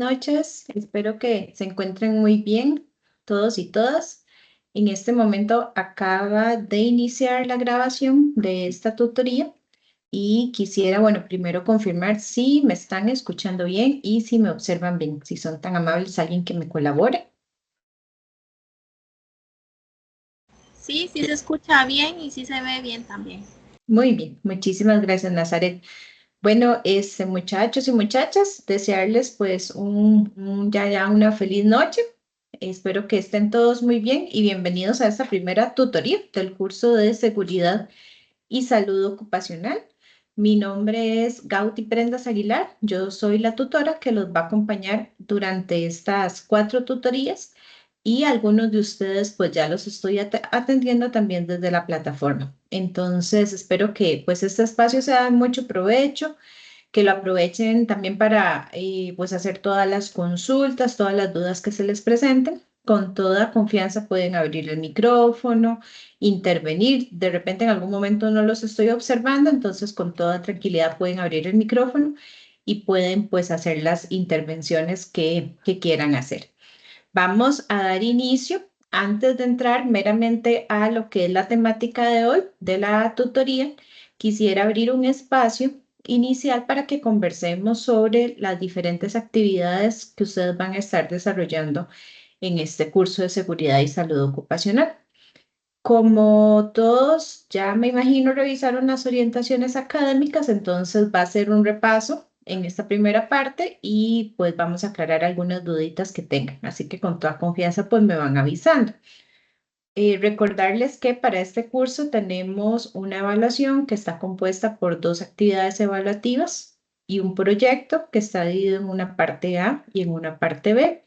Noches, espero que se encuentren muy bien todos y todas. En este momento acaba de iniciar la grabación de esta tutoría y quisiera, bueno, primero confirmar si me están escuchando bien y si me observan bien, si son tan amables, alguien que me colabore. Sí, sí se escucha bien y sí se ve bien también. Muy bien, muchísimas gracias, Nazaret. Bueno, muchachos y muchachas, desearles pues ya una feliz noche. Espero que estén todos muy bien y bienvenidos a esta primera tutoría del curso de seguridad y salud ocupacional. Mi nombre es Gauti Prendas Aguilar. Yo soy la tutora que los va a acompañar durante estas 4 tutorías y algunos de ustedes pues ya los estoy atendiendo también desde la plataforma. Entonces espero que pues este espacio sea de mucho provecho, que lo aprovechen también para pues hacer todas las consultas, todas las dudas que se les presenten. Con toda confianza pueden abrir el micrófono, intervenir. De repente en algún momento no los estoy observando, entonces con toda tranquilidad pueden abrir el micrófono y pueden pues hacer las intervenciones que quieran hacer. Vamos a dar inicio. Antes de entrar meramente a lo que es la temática de hoy de la tutoría, quisiera abrir un espacio inicial para que conversemos sobre las diferentes actividades que ustedes van a estar desarrollando en este curso de seguridad y salud ocupacional. Como todos, ya me imagino revisaron las orientaciones académicas, entonces va a ser un repaso en esta primera parte y pues vamos a aclarar algunas duditas que tengan. Así que con toda confianza pues me van avisando. Recordarles que para este curso tenemos una evaluación que está compuesta por 2 actividades evaluativas y un proyecto que está dividido en una parte A y en una parte B.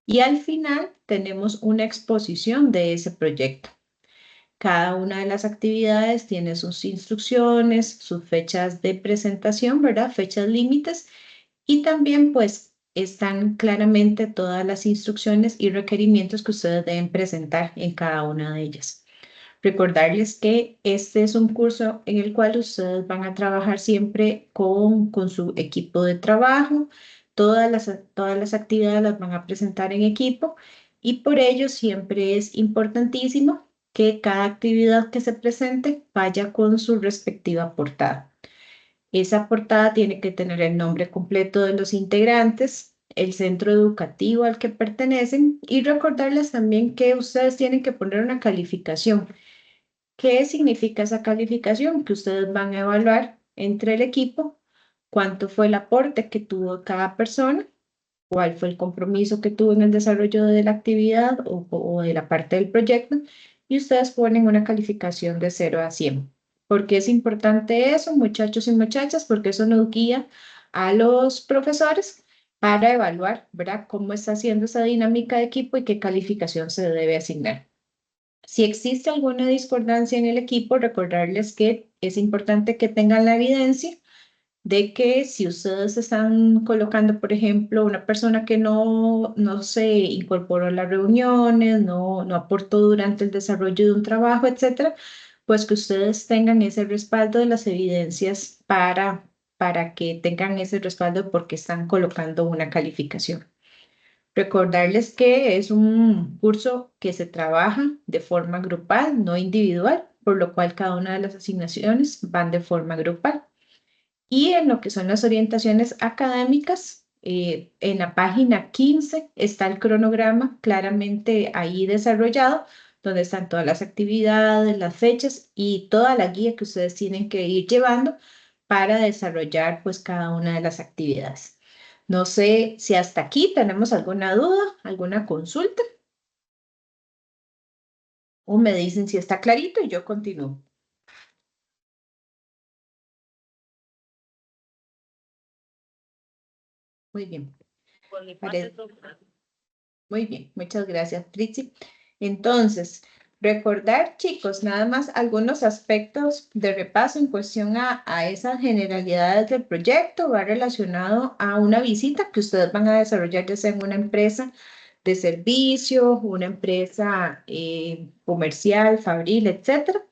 Y al final tenemos una exposición de ese proyecto. Cada una de las actividades tiene sus instrucciones, sus fechas de presentación, ¿verdad? Fechas límites y también pues están claramente todas las instrucciones y requerimientos que ustedes deben presentar en cada una de ellas. Recordarles que este es un curso en el cual ustedes van a trabajar siempre con su equipo de trabajo. Todas las actividades las van a presentar en equipo y por ello siempre es importantísimo que cada actividad que se presente vaya con su respectiva portada. Esa portada tiene que tener el nombre completo de los integrantes, el centro educativo al que pertenecen y recordarles también que ustedes tienen que poner una calificación. ¿Qué significa esa calificación? Que ustedes van a evaluar entre el equipo cuánto fue el aporte que tuvo cada persona, cuál fue el compromiso que tuvo en el desarrollo de la actividad o de la parte del proyecto, y ustedes ponen una calificación de 0 a 100. ¿Por qué es importante eso, muchachos y muchachas? Porque eso nos guía a los profesores para evaluar, ¿verdad?, cómo está haciendo esa dinámica de equipo y qué calificación se debe asignar. Si existe alguna discordancia en el equipo, recordarles que es importante que tengan la evidencia de que si ustedes están colocando, por ejemplo, una persona que no se incorporó a las reuniones, no aportó durante el desarrollo de un trabajo, etcétera, pues que ustedes tengan ese respaldo de las evidencias para que tengan ese respaldo porque están colocando una calificación. Recordarles que es un curso que se trabaja de forma grupal, no individual, por lo cual cada una de las asignaciones van de forma grupal. Y en lo que son las orientaciones académicas, en la página 15 está el cronograma claramente ahí desarrollado, donde están todas las actividades, las fechas y toda la guía que ustedes tienen que ir llevando para desarrollar pues cada una de las actividades. No sé si hasta aquí tenemos alguna duda, alguna consulta, o me dicen si está clarito y yo continúo. Muy bien. Por mi parte, Pare- Muy bien, muchas gracias, Fritzi. Entonces, recordar, chicos, nada más algunos aspectos de repaso en cuestión a esas generalidades del proyecto, va relacionado a una visita que ustedes van a desarrollar ya sea en una empresa de servicio, una empresa comercial, fabril, etcétera.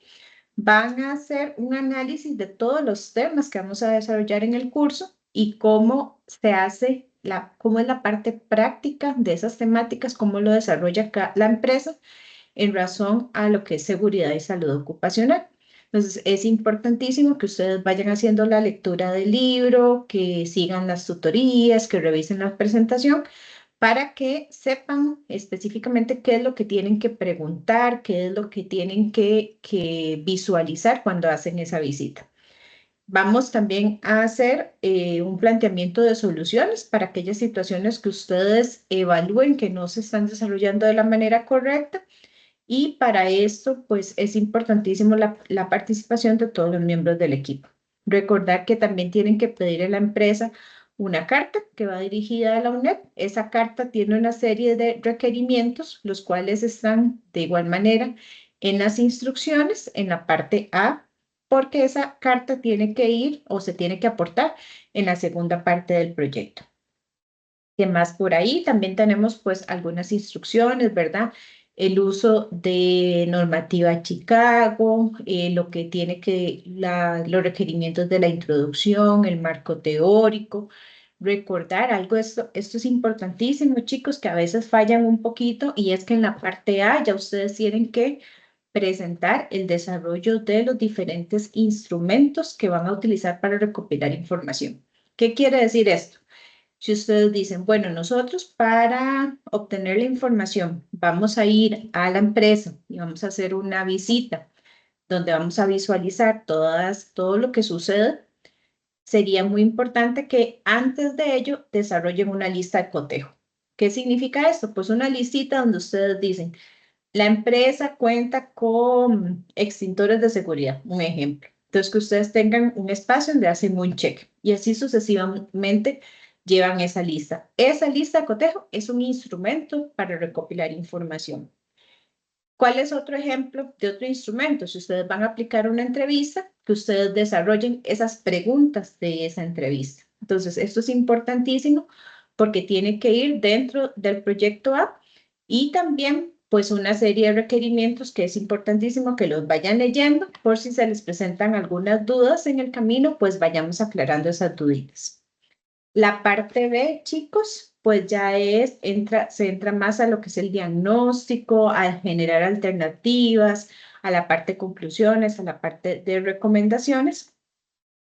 Van a hacer un análisis de todos los temas que vamos a desarrollar en el curso y cómo se hace cómo es la parte práctica de esas temáticas, cómo lo desarrolla la empresa en razón a lo que es seguridad y salud ocupacional. Entonces, es importantísimo que ustedes vayan haciendo la lectura del libro, que sigan las tutorías, que revisen la presentación, para que sepan específicamente qué es lo que tienen que preguntar, qué es lo que tienen que visualizar cuando hacen esa visita. Vamos también a hacer un planteamiento de soluciones para aquellas situaciones que ustedes evalúen que no se están desarrollando de la manera correcta. Y para esto, pues es importantísimo la participación de todos los miembros del equipo. Recordar que también tienen que pedir a la empresa una carta que va dirigida a la UNED. Esa carta tiene una serie de requerimientos, los cuales están de igual manera en las instrucciones, en la parte A, porque esa carta tiene que ir o se tiene que aportar en la segunda parte del proyecto. ¿Qué más por ahí? También tenemos pues algunas instrucciones, ¿verdad? El uso de normativa Chicago, lo que tiene que, los requerimientos de la introducción, el marco teórico. Recordar algo, esto es importantísimo, chicos, que a veces fallan un poquito y es que en la parte A ya ustedes tienen que presentar el desarrollo de los diferentes instrumentos que van a utilizar para recopilar información. ¿Qué quiere decir esto? Si ustedes dicen, bueno, nosotros para obtener la información vamos a ir a la empresa y vamos a hacer una visita donde vamos a visualizar todo lo que sucede, sería muy importante que antes de ello desarrollen una lista de cotejo. ¿Qué significa esto? Pues una listita donde ustedes dicen, la empresa cuenta con extintores de seguridad, un ejemplo. Entonces, que ustedes tengan un espacio donde hacen un check y así sucesivamente llevan esa lista. Esa lista de cotejo es un instrumento para recopilar información. ¿Cuál es otro ejemplo de otro instrumento? Si ustedes van a aplicar una entrevista, que ustedes desarrollen esas preguntas de esa entrevista. Entonces, esto es importantísimo porque tiene que ir dentro del proyecto A y también pues una serie de requerimientos que es importantísimo que los vayan leyendo por si se les presentan algunas dudas en el camino, pues vayamos aclarando esas dudas. La parte B, chicos, pues ya se entra más a lo que es el diagnóstico, a generar alternativas, a la parte de conclusiones, a la parte de recomendaciones,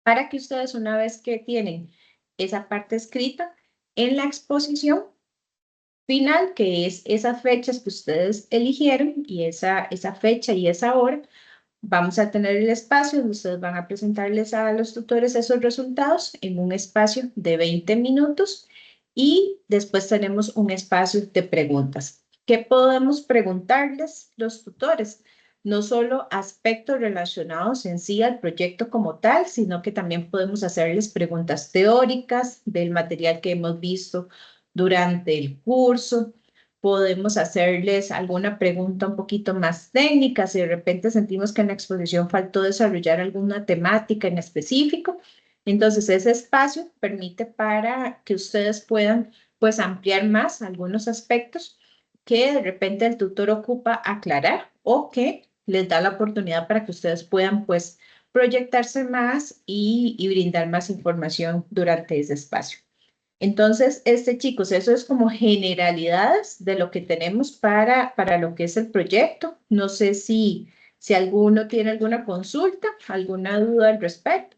para que ustedes una vez que tienen esa parte escrita en la exposición final, que es esas fechas que ustedes eligieron y esa fecha y esa hora, vamos a tener el espacio donde ustedes van a presentarles a los tutores esos resultados en un espacio de 20 minutos y después tenemos un espacio de preguntas. ¿Qué podemos preguntarles los tutores? No solo aspectos relacionados en sí al proyecto como tal, sino que también podemos hacerles preguntas teóricas del material que hemos visto durante el curso. Podemos hacerles alguna pregunta un poquito más técnica, si de repente sentimos que en la exposición faltó desarrollar alguna temática en específico. Entonces, ese espacio permite para que ustedes puedan, pues, ampliar más algunos aspectos que de repente el tutor ocupa aclarar o que les da la oportunidad para que ustedes puedan, pues, proyectarse más y brindar más información durante ese espacio. Entonces, chicos, eso es como generalidades de lo que tenemos para lo que es el proyecto. No sé si alguno tiene alguna consulta, alguna duda al respecto.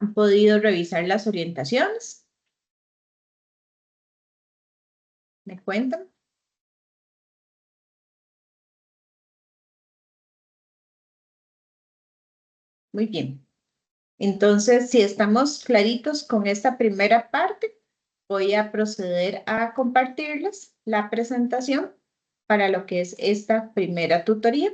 ¿Han podido revisar las orientaciones? ¿Me cuentan? Muy bien. Entonces, si estamos claritos con esta primera parte, voy a proceder a compartirles la presentación para lo que es esta primera tutoría.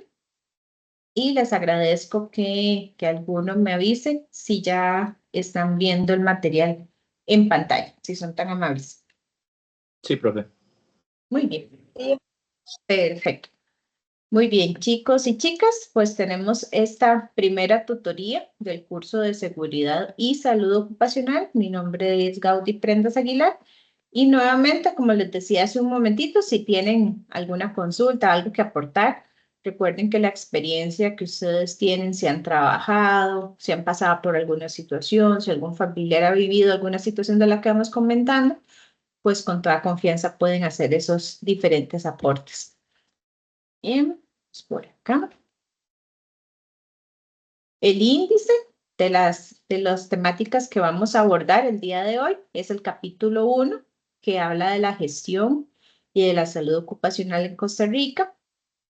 Y les agradezco que alguno me avise si ya están viendo el material en pantalla, si son tan amables. Sí, profe. Muy bien. Perfecto. Muy bien, chicos y chicas, pues tenemos esta primera tutoría del curso de Seguridad y Salud Ocupacional. Mi nombre es Gaudí Prendas Aguilar. Y nuevamente, como les decía hace un momentito, si tienen alguna consulta, algo que aportar, Recuerden que la experiencia que ustedes tienen, si han trabajado, si han pasado por alguna situación, si algún familiar ha vivido alguna situación de la que vamos comentando, pues con toda confianza pueden hacer esos diferentes aportes. Bien, pues por acá. El índice de las temáticas que vamos a abordar el día de hoy es el capítulo 1, que habla de la gestión y de la salud ocupacional en Costa Rica.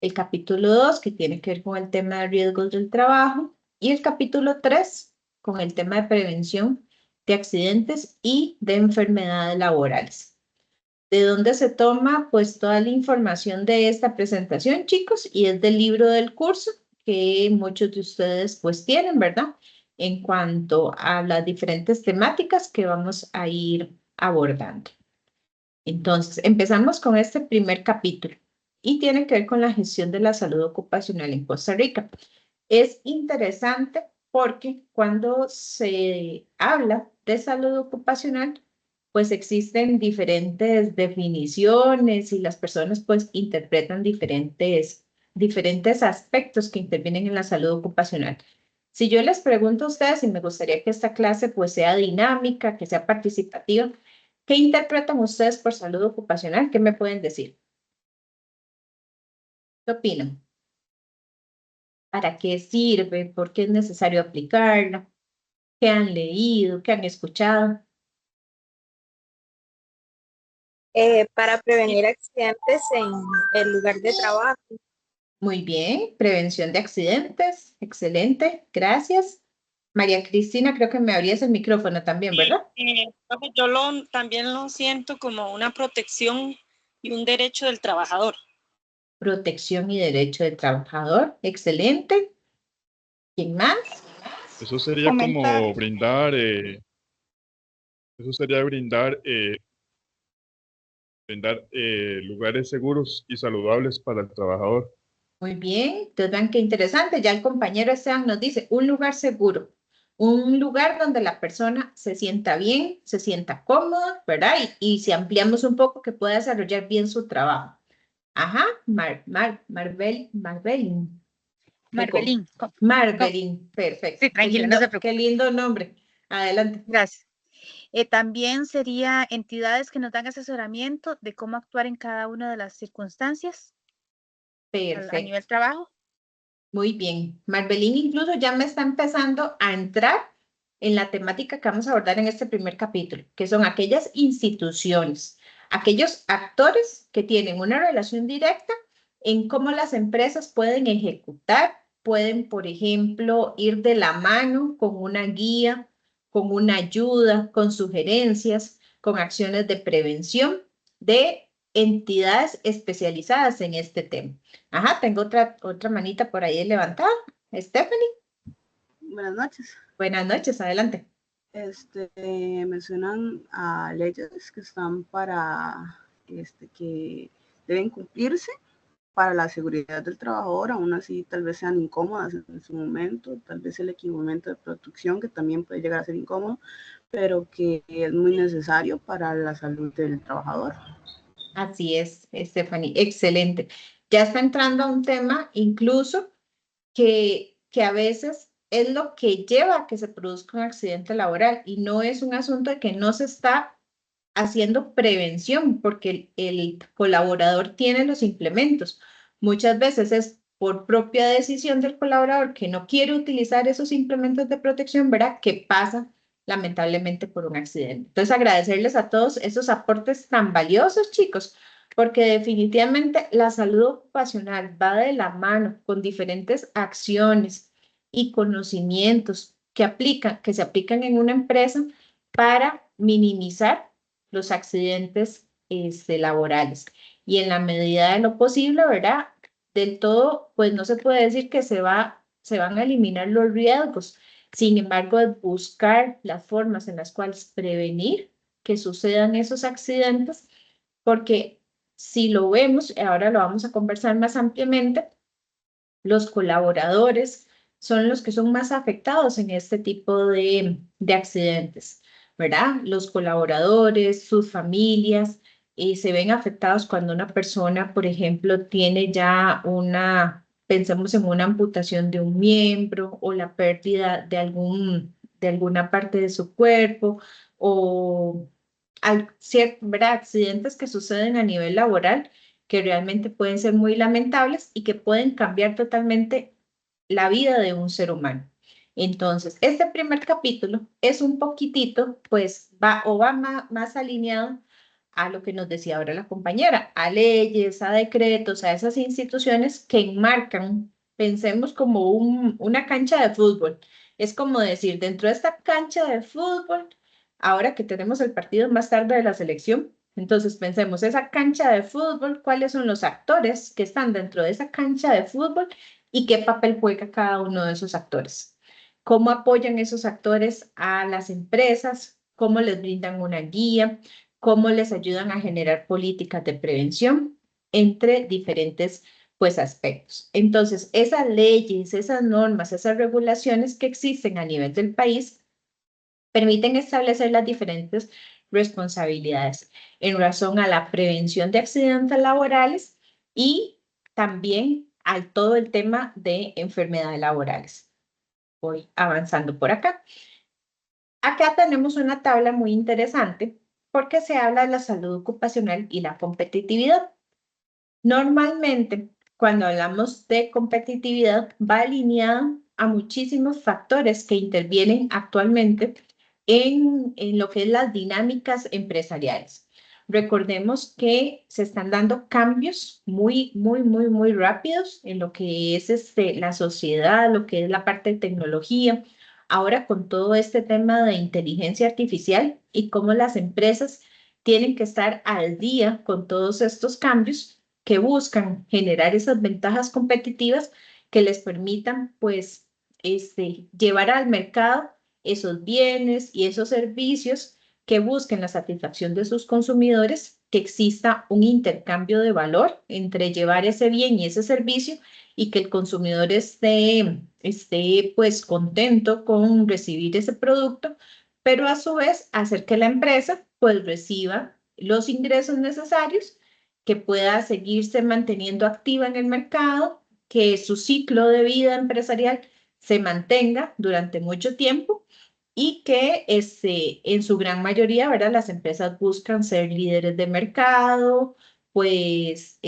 El capítulo 2, que tiene que ver con el tema de riesgos del trabajo. Y el capítulo 3, con el tema de prevención de accidentes y de enfermedades laborales. ¿De dónde se toma? Pues toda la información de esta presentación, chicos, y es del libro del curso que muchos de ustedes pues tienen, ¿verdad? En cuanto a las diferentes temáticas que vamos a ir abordando. Entonces, empezamos con este primer capítulo y tiene que ver con la gestión de la salud ocupacional en Costa Rica. Es interesante porque cuando se habla de salud ocupacional, pues existen diferentes definiciones y las personas pues interpretan diferentes aspectos que intervienen en la salud ocupacional. Si yo les pregunto a ustedes, y me gustaría que esta clase pues sea dinámica, que sea participativa, ¿qué interpretan ustedes por salud ocupacional? ¿Qué me pueden decir? ¿Qué opinan? ¿Para qué sirve? ¿Por qué es necesario aplicarla? ¿Qué han leído? ¿Qué han escuchado? Para prevenir accidentes en el lugar de trabajo. Muy bien, prevención de accidentes, excelente, gracias. María Cristina, creo que me abrías el micrófono también, ¿verdad? También lo siento como una protección y un derecho del trabajador. Protección y derecho del trabajador, excelente. ¿Quién más? Eso sería como brindar, eso sería brindar lugares seguros y saludables para el trabajador. Muy bien, entonces vean qué interesante. Ya el compañero Esteban nos dice, un lugar seguro, un lugar donde la persona se sienta bien, se sienta cómoda, ¿verdad? Y si ampliamos un poco, que pueda desarrollar bien su trabajo. Ajá, Marbelín. Marbelín. Marbelín, perfecto. Sí, tranquila, no se preocupe. Qué lindo nombre. Adelante. Gracias. También sería entidades que nos dan asesoramiento de cómo actuar en cada una de las circunstancias a Perfecto. nivel trabajo. Muy bien. Marbelín incluso ya me está empezando a entrar en la temática que vamos a abordar en este primer capítulo, que son aquellas instituciones, aquellos actores que tienen una relación directa en cómo las empresas pueden ejecutar, pueden, por ejemplo, ir de la mano con una guía, con una ayuda, con sugerencias, con acciones de prevención de entidades especializadas en este tema. Ajá, tengo otra manita por ahí levantada. Stephanie. Buenas noches. Buenas noches, adelante. Mencionan a leyes que están para que deben cumplirse para la seguridad del trabajador, aún así tal vez sean incómodas en su momento, tal vez el equipamiento de protección que también puede llegar a ser incómodo, pero que es muy necesario para la salud del trabajador. Así es, Stephanie, excelente. Ya está entrando a un tema incluso que a veces es lo que lleva a que se produzca un accidente laboral y no es un asunto de que no se está haciendo prevención porque el colaborador tiene los implementos. Muchas veces es por propia decisión del colaborador que no quiere utilizar esos implementos de protección, ¿verdad? Que pasa lamentablemente por un accidente. Entonces, agradecerles a todos esos aportes tan valiosos, chicos, porque definitivamente la salud ocupacional va de la mano con diferentes acciones y conocimientos que se aplican en una empresa para minimizar los accidentes laborales. Y en la medida de lo posible, ¿verdad? Del todo, pues no se puede decir que se van a eliminar los riesgos. Sin embargo, buscar las formas en las cuales prevenir que sucedan esos accidentes, porque si lo vemos, ahora lo vamos a conversar más ampliamente, los colaboradores son los que son más afectados en este tipo de accidentes, ¿verdad? Los colaboradores, sus familias, se ven afectados cuando una persona, por ejemplo, tiene ya una Pensemos en una amputación de un miembro o la pérdida de alguna parte de su cuerpo o ¿verdad? Accidentes que suceden a nivel laboral que realmente pueden ser muy lamentables y que pueden cambiar totalmente la vida de un ser humano. Entonces, este primer capítulo es un poquitito, pues va más alineado a lo que nos decía ahora la compañera, a leyes, a decretos, a esas instituciones que enmarcan, pensemos como una cancha de fútbol. Es como decir, dentro de esta cancha de fútbol, ahora que tenemos el partido más tarde de la selección, entonces pensemos, esa cancha de fútbol, ¿cuáles son los actores que están dentro de esa cancha de fútbol y qué papel juega cada uno de esos actores? ¿Cómo apoyan esos actores a las empresas? ¿Cómo les brindan una guía? ¿Cómo les ayudan a generar políticas de prevención entre diferentes pues aspectos? Entonces, esas leyes, esas normas, esas regulaciones que existen a nivel del país permiten establecer las diferentes responsabilidades en razón a la prevención de accidentes laborales y también al todo el tema de enfermedades laborales. Voy avanzando por acá. Acá tenemos una tabla muy interesante porque se habla de la salud ocupacional y la competitividad. Normalmente, cuando hablamos de competitividad, va alineada a muchísimos factores que intervienen actualmente en lo que es las dinámicas empresariales. Recordemos que se están dando cambios muy rápidos en lo que es la sociedad, lo que es la parte de tecnología. Ahora con todo este tema de inteligencia artificial y cómo las empresas tienen que estar al día con todos estos cambios que buscan generar esas ventajas competitivas que les permitan, pues, llevar al mercado esos bienes y esos servicios que busquen la satisfacción de sus consumidores, que exista un intercambio de valor entre llevar ese bien y ese servicio y que el consumidor esté pues contento con recibir ese producto, pero a su vez hacer que la empresa pues reciba los ingresos necesarios, que pueda seguirse manteniendo activa en el mercado, que su ciclo de vida empresarial se mantenga durante mucho tiempo y que en su gran mayoría, ¿verdad? Las empresas buscan ser líderes de mercado, pues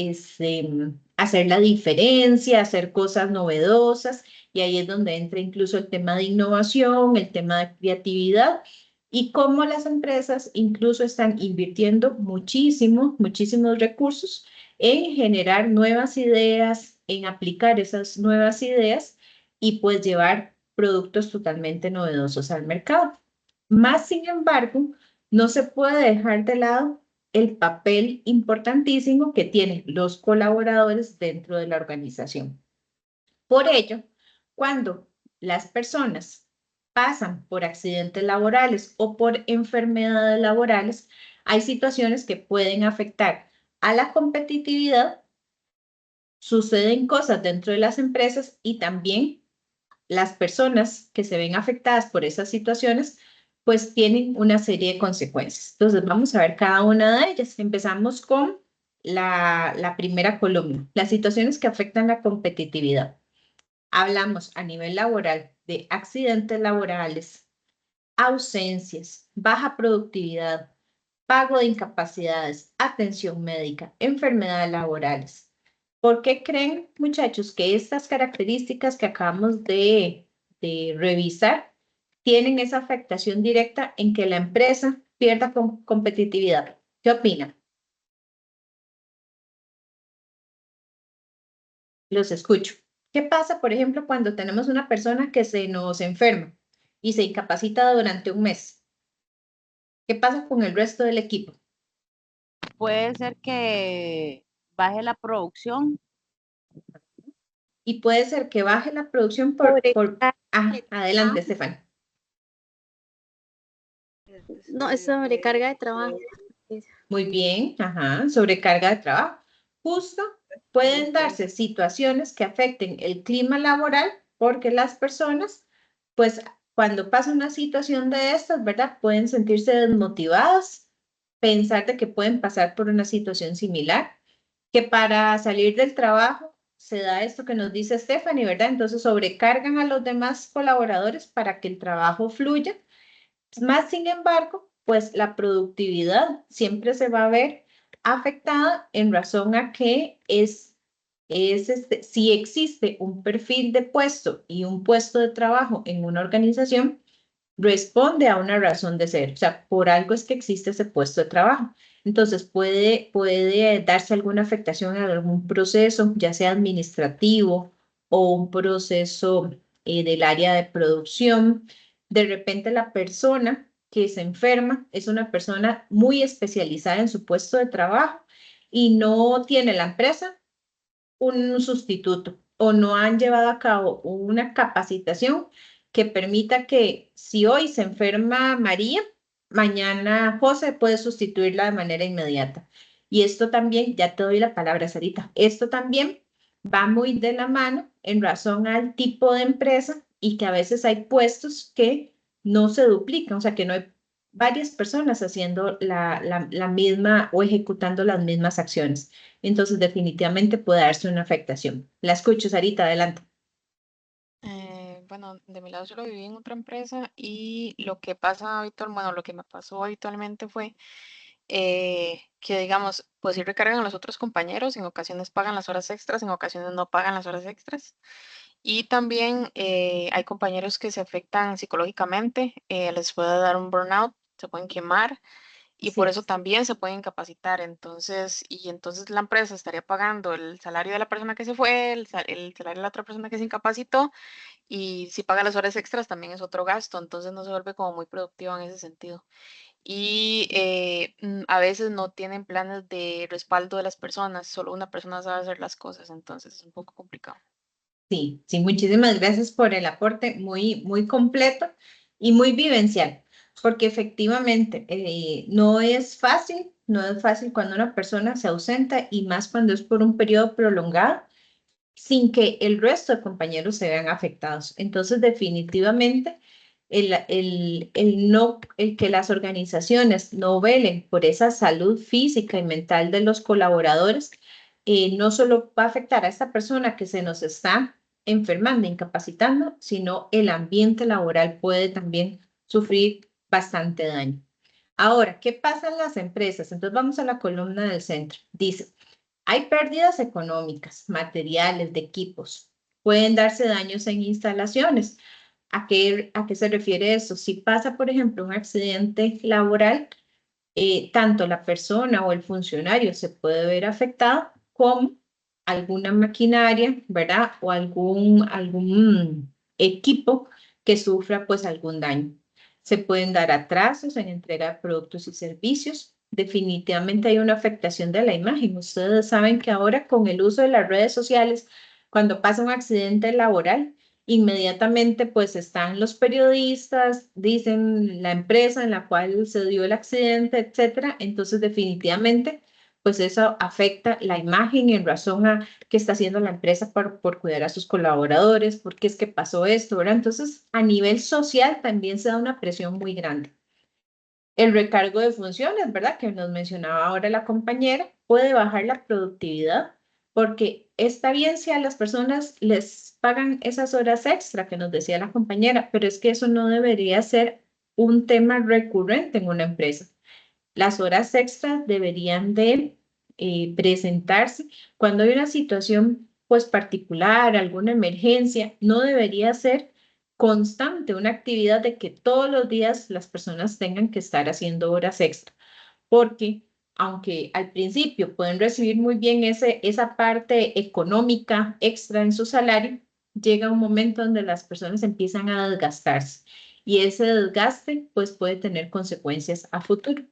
hacer la diferencia, hacer cosas novedosas, y ahí es donde entra incluso el tema de innovación, el tema de creatividad, y cómo las empresas incluso están invirtiendo muchísimos recursos en generar nuevas ideas, en aplicar esas nuevas ideas y pues llevar productos totalmente novedosos al mercado. Más sin embargo, no se puede dejar de lado el papel importantísimo que tienen los colaboradores dentro de la organización. Por ello, cuando las personas pasan por accidentes laborales o por enfermedades laborales, hay situaciones que pueden afectar a la competitividad, suceden cosas dentro de las empresas y también las personas que se ven afectadas por esas situaciones, pues tienen una serie de consecuencias. Entonces, vamos a ver cada una de ellas. Empezamos con la primera columna, las situaciones que afectan la competitividad. Hablamos a nivel laboral de accidentes laborales, ausencias, baja productividad, pago de incapacidades, atención médica, enfermedades laborales. ¿Por qué creen, muchachos, que estas características que acabamos de revisar tienen esa afectación directa en que la empresa pierda competitividad? ¿Qué opinan? Los escucho. ¿Qué pasa, por ejemplo, cuando tenemos una persona que se nos enferma y se incapacita durante un mes? ¿Qué pasa con el resto del equipo? Puede ser que baje la producción. Y puede ser que baje la producción adelante, Estefan. No, es sobrecarga de trabajo. Muy bien, sobrecarga de trabajo. Justo pueden darse situaciones que afecten el clima laboral porque las personas, pues cuando pasa una situación de estas, ¿verdad? Pueden sentirse desmotivadas, pensar de que pueden pasar por una situación similar, que para salir del trabajo se da esto que nos dice Stephanie, ¿verdad? Entonces sobrecargan a los demás colaboradores para que el trabajo fluya. Más sin embargo, pues la productividad siempre se va a ver afectada en razón a que si existe un perfil de puesto y un puesto de trabajo en una organización, responde a una razón de ser, o sea, por algo es que existe ese puesto de trabajo. Entonces puede darse alguna afectación en algún proceso, ya sea administrativo o un proceso del área de producción. De repente la persona que se enferma es una persona muy especializada en su puesto de trabajo y no tiene la empresa un sustituto o no han llevado a cabo una capacitación que permita que si hoy se enferma María, mañana José puede sustituirla de manera inmediata. Y esto también, ya te doy la palabra, Sarita, esto también va muy de la mano en razón al tipo de empresa y que a veces hay puestos que no se duplican, o sea, que no hay varias personas haciendo la misma o ejecutando las mismas acciones. Entonces, definitivamente puede darse una afectación. La escucho, Sarita, adelante. Bueno, de mi lado yo lo viví en otra empresa y lo que pasa habitualmente, bueno, lo que me pasó habitualmente fue que, digamos, pues sí recargan a los otros compañeros, en ocasiones pagan las horas extras, en ocasiones no pagan las horas extras. Y también hay compañeros que se afectan psicológicamente, les puede dar un burnout, se pueden quemar y por Sí, eso también se pueden incapacitar. Entonces la empresa estaría pagando el salario de la persona que se fue, el salario de la otra persona que se incapacitó y si paga las horas extras también es otro gasto, entonces no se vuelve como muy productivo en ese sentido. Y a veces no tienen planes de respaldo de las personas, solo una persona sabe hacer las cosas, entonces es un poco complicado. sí, sí, muchísimas gracias por el aporte muy, muy completo y muy vivencial, porque efectivamente no es fácil cuando una persona se ausenta y más cuando es por un periodo prolongado sin que el resto de compañeros se vean afectados. Entonces, definitivamente, el que las organizaciones no velen por esa salud física y mental de los colaboradores, no solo va a afectar a esta persona que se nos está enfermando, incapacitando, sino el ambiente laboral puede también sufrir bastante daño. Ahora, ¿qué pasa en las empresas? Entonces vamos a la columna del centro. Dice, hay pérdidas económicas, materiales, de equipos. Pueden darse daños en instalaciones. ¿A qué se refiere eso? Si pasa, por ejemplo, un accidente laboral, tanto la persona o el funcionario se puede ver afectado como alguna maquinaria, ¿verdad? O algún equipo que sufra pues algún daño. Se pueden dar atrasos en entrega de productos y servicios. Definitivamente hay una afectación de la imagen. Ustedes saben que ahora con el uso de las redes sociales, cuando pasa un accidente laboral, inmediatamente pues están los periodistas, dicen la empresa en la cual se dio el accidente, etcétera. Entonces definitivamente pues eso afecta la imagen en razón a qué está haciendo la empresa por cuidar a sus colaboradores, por qué es que pasó esto, ¿verdad? Entonces a nivel social también se da una presión muy grande. El recargo de funciones, ¿verdad? Que nos mencionaba ahora la compañera, puede bajar la productividad porque está bien si a las personas les pagan esas horas extra que nos decía la compañera, pero es que eso no debería ser un tema recurrente en una empresa. Las horas extras deberían de presentarse cuando hay una situación pues particular, alguna emergencia, no debería ser constante una actividad de que todos los días las personas tengan que estar haciendo horas extra, porque aunque al principio pueden recibir muy bien esa parte económica extra en su salario, llega un momento donde las personas empiezan a desgastarse y ese desgaste pues puede tener consecuencias a futuro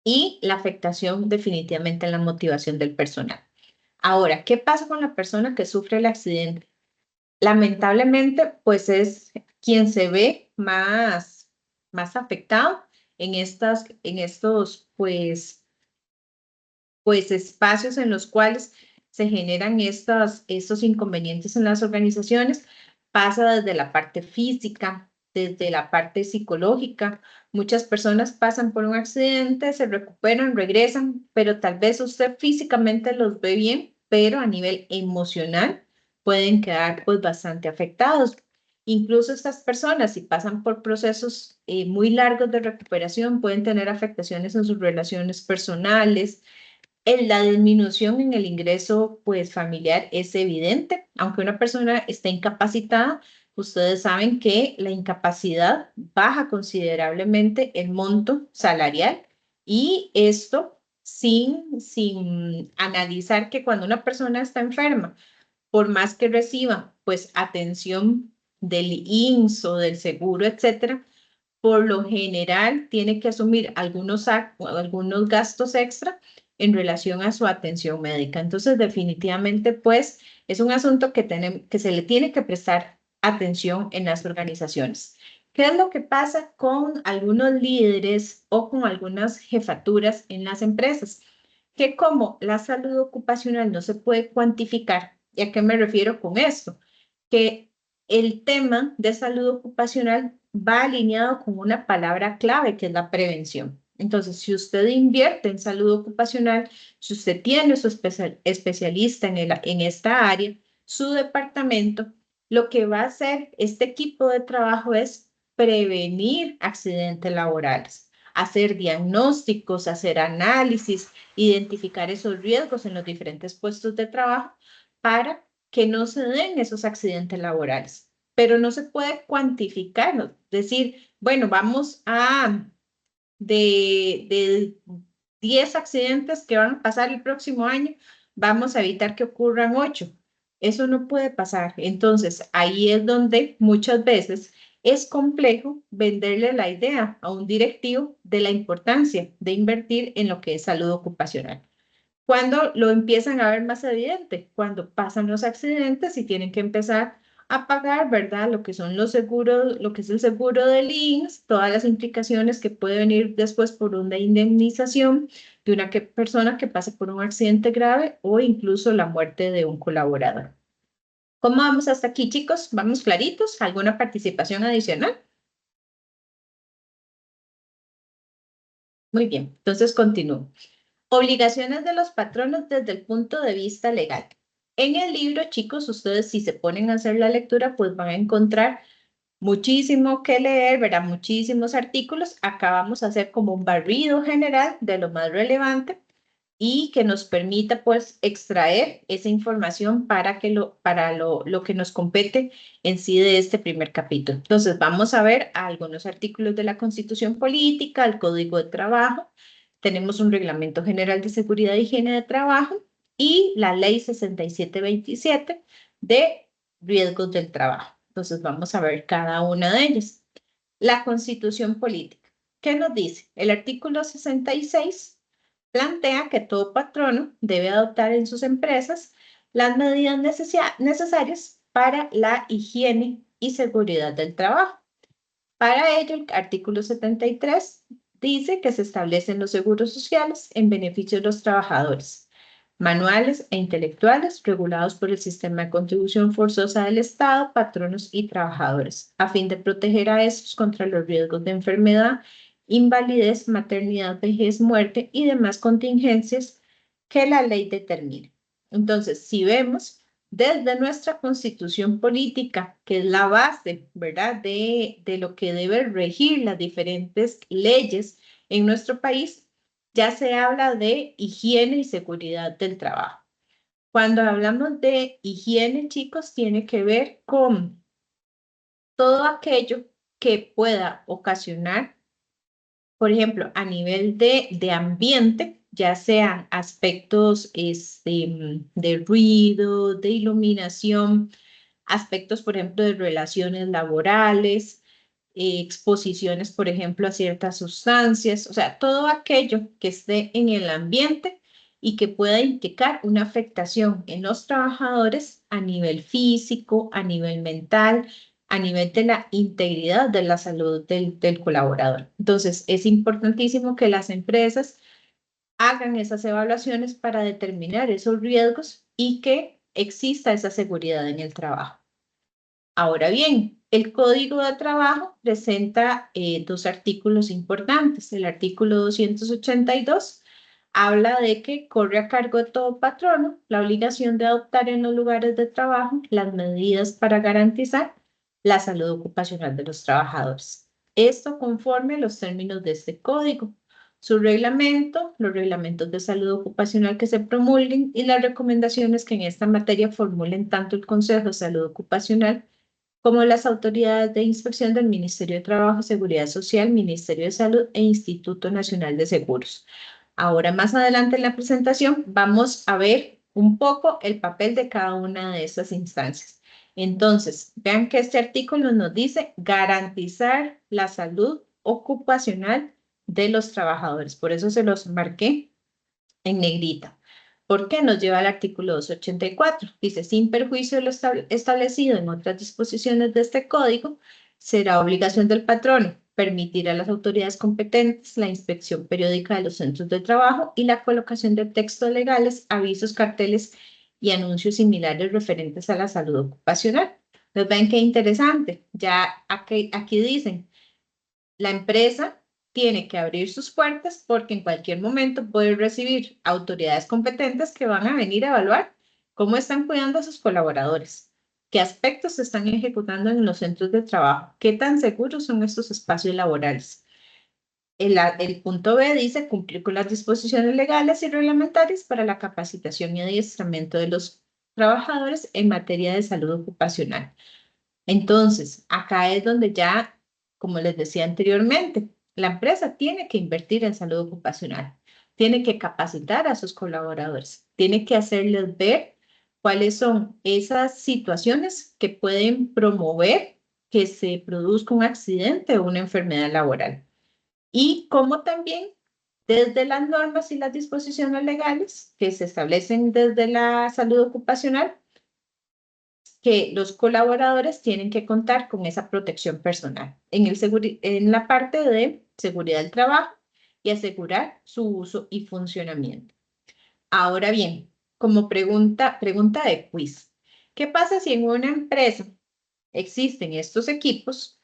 y la afectación definitivamente en la motivación del personal. Ahora, ¿qué pasa con la persona que sufre el accidente? Lamentablemente, pues es quien se ve más afectado en estos pues espacios en los cuales se generan estos inconvenientes en las organizaciones, pasa desde la parte física, desde la parte psicológica. Muchas personas pasan por un accidente, se recuperan, regresan, pero tal vez usted físicamente los ve bien, pero a nivel emocional pueden quedar pues bastante afectados. Incluso estas personas, si pasan por procesos muy largos de recuperación, pueden tener afectaciones en sus relaciones personales. La disminución en el ingreso pues, familiar es evidente. Aunque una persona esté incapacitada, ustedes saben que la incapacidad baja considerablemente el monto salarial y esto sin analizar que cuando una persona está enferma, por más que reciba pues atención del INSS o del seguro, etcétera, por lo general tiene que asumir algunos gastos extra en relación a su atención médica. Entonces, definitivamente, pues, es un asunto que se le tiene que prestar atención en las organizaciones. ¿Qué es lo que pasa con algunos líderes o con algunas jefaturas en las empresas? Que como la salud ocupacional no se puede cuantificar, ¿y a qué me refiero con esto? Que el tema de salud ocupacional va alineado con una palabra clave que es la prevención. Entonces, si usted invierte en salud ocupacional, si usted tiene su especialista en esta área, su departamento, lo que va a hacer este equipo de trabajo es prevenir accidentes laborales, hacer diagnósticos, hacer análisis, identificar esos riesgos en los diferentes puestos de trabajo para que no se den esos accidentes laborales. Pero no se puede cuantificar, decir, bueno, vamos a de 10 accidentes que van a pasar el próximo año, vamos a evitar que ocurran 8. Eso no puede pasar. Entonces, ahí es donde muchas veces es complejo venderle la idea a un directivo de la importancia de invertir en lo que es salud ocupacional. ¿Cuándo lo empiezan a ver más evidente? Cuando pasan los accidentes y tienen que empezar a pagar, ¿verdad? Lo que son los seguros, lo que es el seguro del INSS, todas las implicaciones que puede venir después por una indemnización de una persona que pase por un accidente grave o incluso la muerte de un colaborador. ¿Cómo vamos hasta aquí, chicos? ¿Vamos claritos? ¿Alguna participación adicional? Muy bien, entonces continúo. Obligaciones de los patronos desde el punto de vista legal. En el libro, chicos, ustedes si se ponen a hacer la lectura, pues van a encontrar muchísimo que leer, verán muchísimos artículos. Acá vamos a hacer como un barrido general de lo más relevante y que nos permita pues extraer esa información para lo que nos compete en sí de este primer capítulo. Entonces vamos a ver algunos artículos de la Constitución Política, el Código de Trabajo, tenemos un Reglamento General de Seguridad y Higiene de Trabajo y la Ley 6727 de Riesgos del Trabajo. Entonces vamos a ver cada una de ellas. La Constitución Política. ¿Qué nos dice? El artículo 66 plantea que todo patrono debe adoptar en sus empresas las medidas necesarias para la higiene y seguridad del trabajo. Para ello, el artículo 73 dice que se establecen los seguros sociales en beneficio de los trabajadores, manuales e intelectuales, regulados por el sistema de contribución forzosa del Estado, patronos y trabajadores, a fin de proteger a estos contra los riesgos de enfermedad, invalidez, maternidad, vejez, muerte y demás contingencias que la ley determine. Entonces, si vemos desde nuestra constitución política, que es la base, ¿verdad?, de lo que debe regir las diferentes leyes en nuestro país, ya se habla de higiene y seguridad del trabajo. Cuando hablamos de higiene, chicos, tiene que ver con todo aquello que pueda ocasionar, por ejemplo, a nivel de ambiente, ya sean aspectos de ruido, de iluminación, aspectos, por ejemplo, de relaciones laborales, exposiciones, por ejemplo, a ciertas sustancias, o sea, todo aquello que esté en el ambiente y que pueda indicar una afectación en los trabajadores a nivel físico, a nivel mental, a nivel de la integridad de la salud del colaborador. Entonces, es importantísimo que las empresas hagan esas evaluaciones para determinar esos riesgos y que exista esa seguridad en el trabajo. Ahora bien, el Código de Trabajo presenta dos artículos importantes. El artículo 282 habla de que corre a cargo de todo patrono la obligación de adoptar en los lugares de trabajo las medidas para garantizar la salud ocupacional de los trabajadores. Esto conforme a los términos de este código, su reglamento, los reglamentos de salud ocupacional que se promulguen y las recomendaciones que en esta materia formulen tanto el Consejo de Salud Ocupacional como las autoridades de inspección del Ministerio de Trabajo y Seguridad Social, Ministerio de Salud e Instituto Nacional de Seguros. Ahora, más adelante en la presentación, vamos a ver un poco el papel de cada una de estas instancias. Entonces, vean que este artículo nos dice garantizar la salud ocupacional de los trabajadores. Por eso se los marqué en negrita. ¿Por qué? Nos lleva al artículo 284. Dice, sin perjuicio de lo establecido en otras disposiciones de este código, será obligación del patrono permitir a las autoridades competentes la inspección periódica de los centros de trabajo y la colocación de textos legales, avisos, carteles y anuncios similares referentes a la salud ocupacional. Entonces, ven qué interesante. Ya aquí dicen, la empresa tiene que abrir sus puertas porque en cualquier momento puede recibir autoridades competentes que van a venir a evaluar cómo están cuidando a sus colaboradores, qué aspectos se están ejecutando en los centros de trabajo, qué tan seguros son estos espacios laborales. El punto B dice cumplir con las disposiciones legales y reglamentarias para la capacitación y adiestramiento de los trabajadores en materia de salud ocupacional. Entonces, acá es donde ya, como les decía anteriormente, la empresa tiene que invertir en salud ocupacional, tiene que capacitar a sus colaboradores, tiene que hacerles ver cuáles son esas situaciones que pueden promover que se produzca un accidente o una enfermedad laboral. Y cómo también desde las normas y las disposiciones legales que se establecen desde la salud ocupacional, que los colaboradores tienen que contar con esa protección personal en la parte de seguridad del trabajo y asegurar su uso y funcionamiento. Ahora bien, como pregunta de quiz, ¿qué pasa si en una empresa existen estos equipos?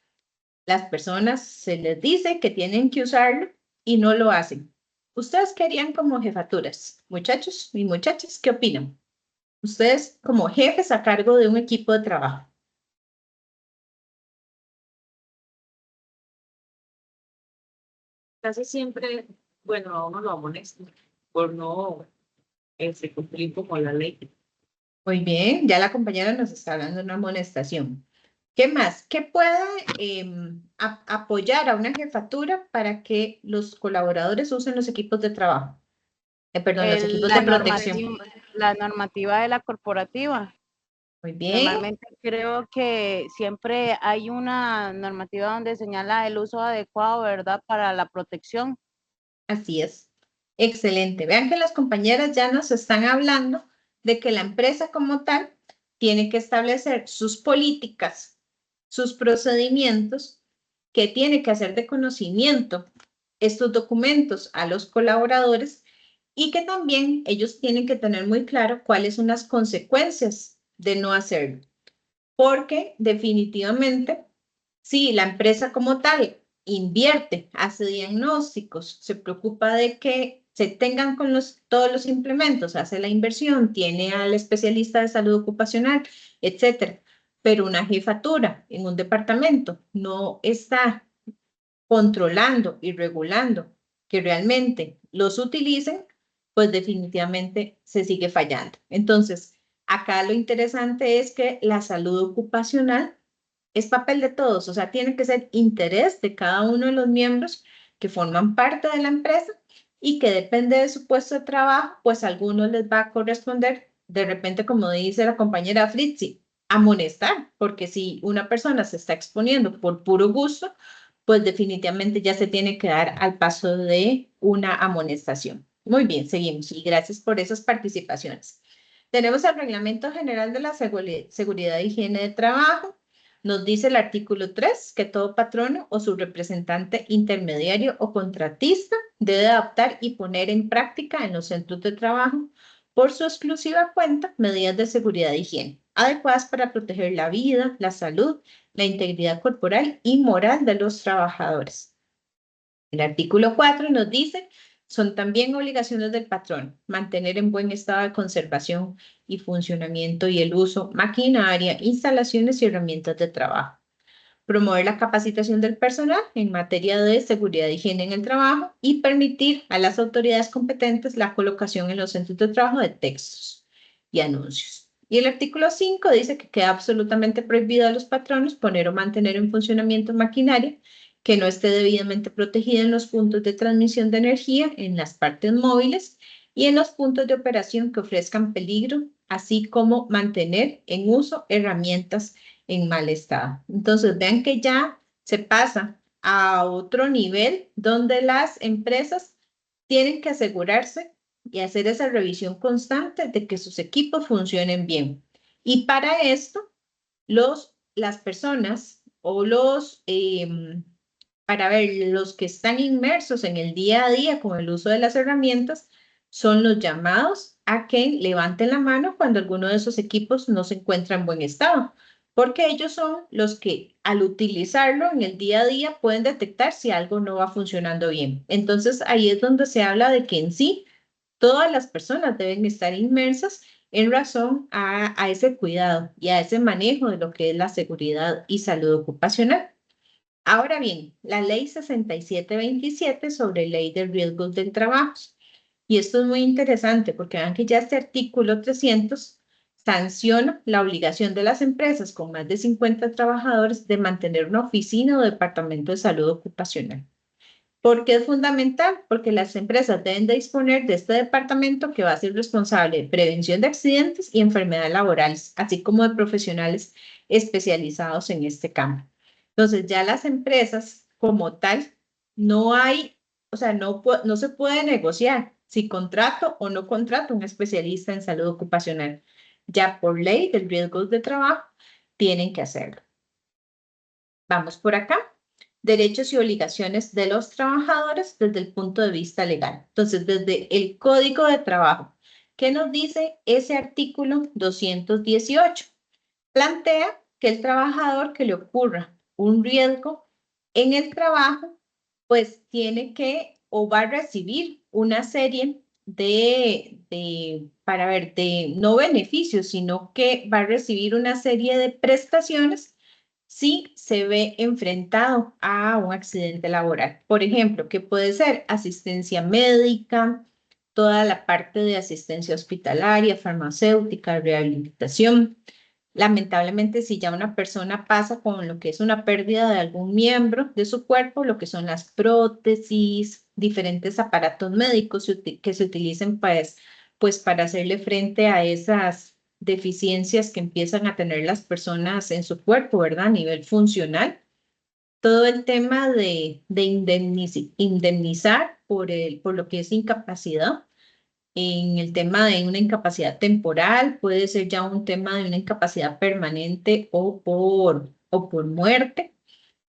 Las personas se les dice que tienen que usarlo y no lo hacen. ¿Ustedes qué harían como jefaturas? Muchachos y muchachas, ¿qué opinan? Ustedes como jefes a cargo de un equipo de trabajo. Casi siempre, bueno, a uno lo amonestan por no cumplir como la ley. Muy bien, ya la compañera nos está dando una amonestación. ¿Qué más? ¿Qué puede apoyar a una jefatura para que los colaboradores usen los equipos de trabajo? Perdón, los equipos de protección. La normativa de la corporativa. Muy bien. Normalmente creo que siempre hay una normativa donde señala el uso adecuado, ¿verdad? Para la protección. Así es. Excelente. Vean que las compañeras ya nos están hablando de que la empresa como tal tiene que establecer sus políticas, sus procedimientos, que tiene que hacer de conocimiento estos documentos a los colaboradores y que también ellos tienen que tener muy claro cuáles son las consecuencias de no hacerlo. Porque definitivamente, si la empresa como tal invierte, hace diagnósticos, se preocupa de que se tengan con todos los implementos, hace la inversión, tiene al especialista de salud ocupacional, etcétera, pero una jefatura en un departamento no está controlando y regulando que realmente los utilicen, pues definitivamente se sigue fallando. Entonces, acá lo interesante es que la salud ocupacional es papel de todos, o sea, tiene que ser interés de cada uno de los miembros que forman parte de la empresa y que depende de su puesto de trabajo, pues a algunos les va a corresponder, de repente, como dice la compañera Fritzi, amonestar, porque si una persona se está exponiendo por puro gusto, pues definitivamente ya se tiene que dar al paso de una amonestación. Muy bien, seguimos y gracias por esas participaciones. Tenemos el Reglamento General de la Seguridad e Higiene de Trabajo. Nos dice el artículo 3 que todo patrono o su representante intermediario o contratista debe adaptar y poner en práctica en los centros de trabajo por su exclusiva cuenta medidas de seguridad e higiene adecuadas para proteger la vida, la salud, la integridad corporal y moral de los trabajadores. El artículo 4 nos dice son también obligaciones del patrón mantener en buen estado de conservación y funcionamiento y el uso, maquinaria, instalaciones y herramientas de trabajo. Promover la capacitación del personal en materia de seguridad e higiene en el trabajo y permitir a las autoridades competentes la colocación en los centros de trabajo de textos y anuncios. Y el artículo 5 dice que queda absolutamente prohibido a los patronos poner o mantener en funcionamiento maquinaria que no esté debidamente protegida en los puntos de transmisión de energía, en las partes móviles y en los puntos de operación que ofrezcan peligro, así como mantener en uso herramientas en mal estado. Entonces, vean que ya se pasa a otro nivel donde las empresas tienen que asegurarse y hacer esa revisión constante de que sus equipos funcionen bien. Y para esto, las personas o para ver, los que están inmersos en el día a día con el uso de las herramientas son los llamados a que levanten la mano cuando alguno de esos equipos no se encuentra en buen estado, porque ellos son los que al utilizarlo en el día a día pueden detectar si algo no va funcionando bien. Entonces ahí es donde se habla de que en sí todas las personas deben estar inmersas en razón a ese cuidado y a ese manejo de lo que es la seguridad y salud ocupacional. Ahora bien, la ley 6727 sobre ley de riesgos del trabajo. Y esto es muy interesante porque vean que ya este artículo 300 sanciona la obligación de las empresas con más de 50 trabajadores de mantener una oficina o departamento de salud ocupacional. ¿Por qué es fundamental? Porque las empresas deben de disponer de este departamento que va a ser responsable de prevención de accidentes y enfermedades laborales, así como de profesionales especializados en este campo. Entonces, ya las empresas como tal, no hay, o sea, no se puede negociar si contrato o no contrato un especialista en salud ocupacional. Ya por ley del riesgo de trabajo, tienen que hacerlo. Vamos por acá. Derechos y obligaciones de los trabajadores desde el punto de vista legal. Entonces, desde el Código de Trabajo, ¿qué nos dice ese artículo 218? Plantea que el trabajador que le ocurra un riesgo en el trabajo, pues tiene que o va a recibir una serie de no beneficios, sino que va a recibir una serie de prestaciones si se ve enfrentado a un accidente laboral. Por ejemplo, que puede ser asistencia médica, toda la parte de asistencia hospitalaria, farmacéutica, rehabilitación. Lamentablemente, si ya una persona pasa con lo que es una pérdida de algún miembro de su cuerpo, lo que son las prótesis, diferentes aparatos médicos que se utilicen pues para hacerle frente a esas deficiencias que empiezan a tener las personas en su cuerpo, ¿verdad? A nivel funcional. Todo el tema de indemnizar por lo que es incapacidad. En el tema de una incapacidad temporal, puede ser ya un tema de una incapacidad permanente o por muerte.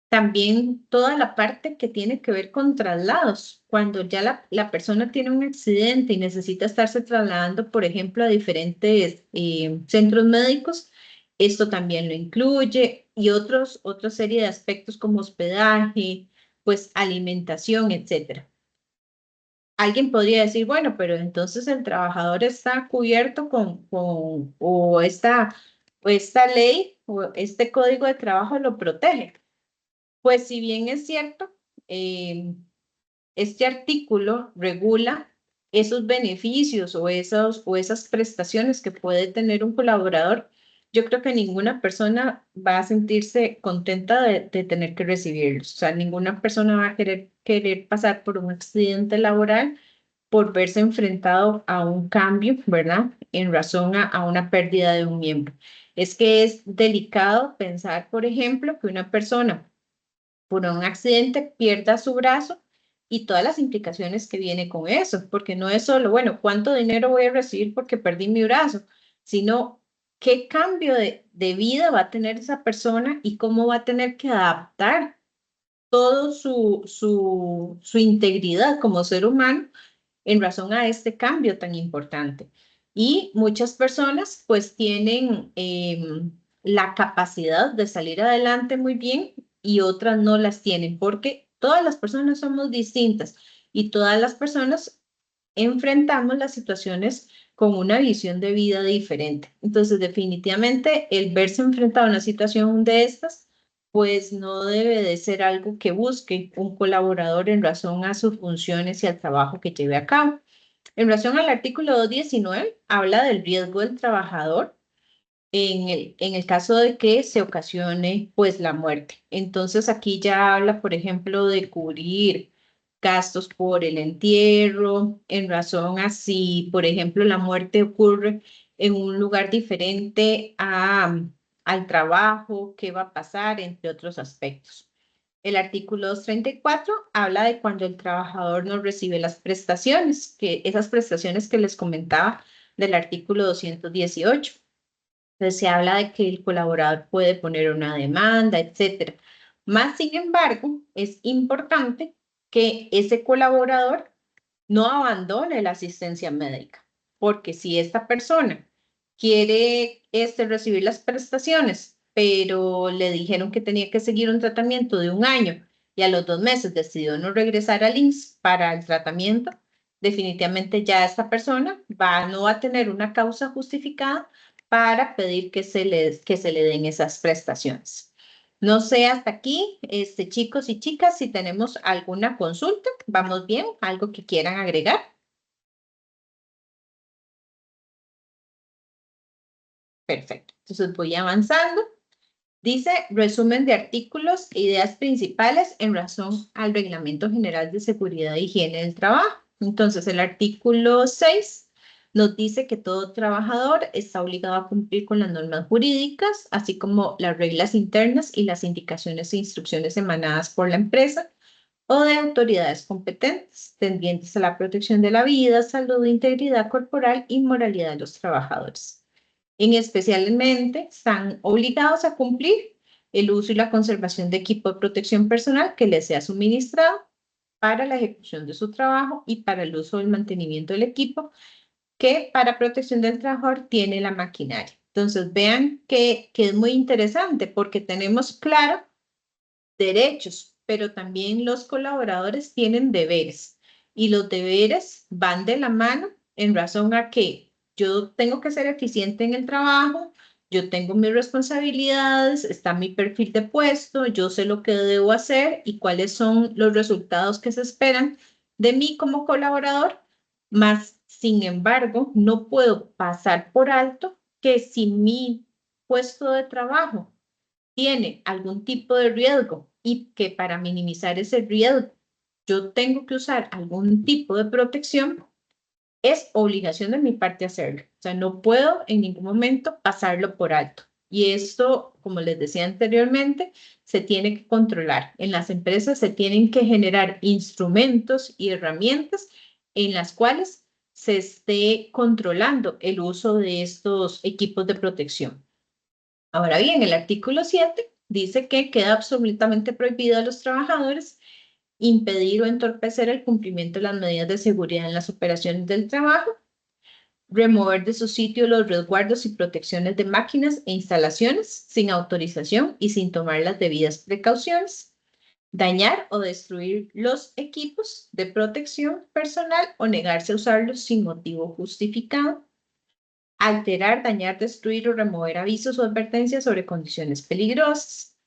También toda la parte que tiene que ver con traslados. Cuando ya la persona tiene un accidente y necesita estarse trasladando, por ejemplo, a diferentes centros médicos, esto también lo incluye y otra serie de aspectos como hospedaje, pues alimentación, etcétera. Alguien podría decir, bueno, pero entonces el trabajador está cubierto o esta ley o este código de trabajo lo protege. Pues si bien es cierto, este artículo regula esos beneficios o esas prestaciones que puede tener un colaborador, yo creo que ninguna persona va a sentirse contenta de tener que recibirlos. O sea, ninguna persona va a querer pasar por un accidente laboral por verse enfrentado a un cambio, ¿verdad? En razón a una pérdida de un miembro. Es que es delicado pensar, por ejemplo, que una persona por un accidente pierda su brazo y todas las implicaciones que viene con eso, porque no es solo, bueno, ¿cuánto dinero voy a recibir porque perdí mi brazo? Sino, ¿qué cambio de vida va a tener esa persona y cómo va a tener que adaptar todo su integridad como ser humano en razón a este cambio tan importante? Y muchas personas pues tienen la capacidad de salir adelante muy bien y otras no las tienen porque todas las personas somos distintas y todas las personas enfrentamos las situaciones con una visión de vida diferente. Entonces, definitivamente, el verse enfrentado a una situación de estas, pues no debe de ser algo que busque un colaborador en razón a sus funciones y al trabajo que lleve a cabo. En relación al artículo 219, habla del riesgo del trabajador en el caso de que se ocasione pues la muerte. Entonces aquí ya habla, por ejemplo, de cubrir gastos por el entierro, en razón a si, por ejemplo, la muerte ocurre en un lugar diferente al trabajo, qué va a pasar, entre otros aspectos. El artículo 234 habla de cuando el trabajador no recibe las prestaciones, que esas prestaciones que les comentaba del artículo 218. Entonces se habla de que el colaborador puede poner una demanda, etcétera. Más sin embargo, es importante que ese colaborador no abandone la asistencia médica, porque si esta persona quiere recibir las prestaciones, pero le dijeron que tenía que seguir un tratamiento de 1 año y a los 2 meses decidió no regresar al IMSS para el tratamiento, definitivamente ya esta persona no va a tener una causa justificada para pedir que se le den esas prestaciones. No sé hasta aquí, chicos y chicas, si tenemos alguna consulta. ¿Vamos bien? ¿Algo que quieran agregar? Perfecto. Entonces voy avanzando. Dice resumen de artículos e ideas principales en razón al Reglamento General de Seguridad e Higiene del Trabajo. Entonces el artículo 6 nos dice que todo trabajador está obligado a cumplir con las normas jurídicas, así como las reglas internas y las indicaciones e instrucciones emanadas por la empresa o de autoridades competentes, tendientes a la protección de la vida, salud, integridad corporal y moralidad de los trabajadores. Especialmente están obligados a cumplir el uso y la conservación de equipo de protección personal que les sea suministrado para la ejecución de su trabajo y para el uso del mantenimiento del equipo que para protección del trabajador tiene la maquinaria. Entonces vean que es muy interesante porque tenemos claro derechos, pero también los colaboradores tienen deberes y los deberes van de la mano en razón a que yo tengo que ser eficiente en el trabajo, yo tengo mis responsabilidades, está mi perfil de puesto, yo sé lo que debo hacer y cuáles son los resultados que se esperan de mí como colaborador, más sin embargo, no puedo pasar por alto que si mi puesto de trabajo tiene algún tipo de riesgo y que para minimizar ese riesgo yo tengo que usar algún tipo de protección, es obligación de mi parte hacerlo. O sea, no puedo en ningún momento pasarlo por alto. Y esto, como les decía anteriormente, se tiene que controlar. En las empresas se tienen que generar instrumentos y herramientas en las cuales se esté controlando el uso de estos equipos de protección. Ahora bien, el artículo 7 dice que queda absolutamente prohibido a los trabajadores impedir o entorpecer el cumplimiento de las medidas de seguridad en las operaciones del trabajo, remover de su sitio los resguardos y protecciones de máquinas e instalaciones sin autorización y sin tomar las debidas precauciones, dañar o destruir los equipos de protección personal o negarse a usarlos sin motivo justificado, alterar, dañar, destruir o remover avisos o advertencias sobre condiciones peligrosas,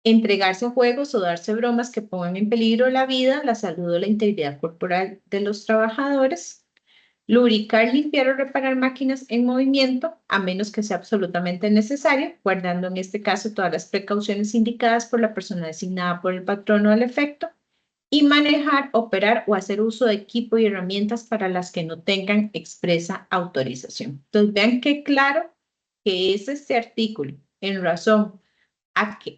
entregarse a juegos o darse bromas que pongan en peligro la vida, la salud o la integridad corporal de los trabajadores, lubricar, limpiar o reparar máquinas en movimiento, a menos que sea absolutamente necesario, guardando en este caso todas las precauciones indicadas por la persona designada por el patrono al efecto, y manejar, operar o hacer uso de equipo y herramientas para las que no tengan expresa autorización. Entonces, vean qué claro que es este artículo en razón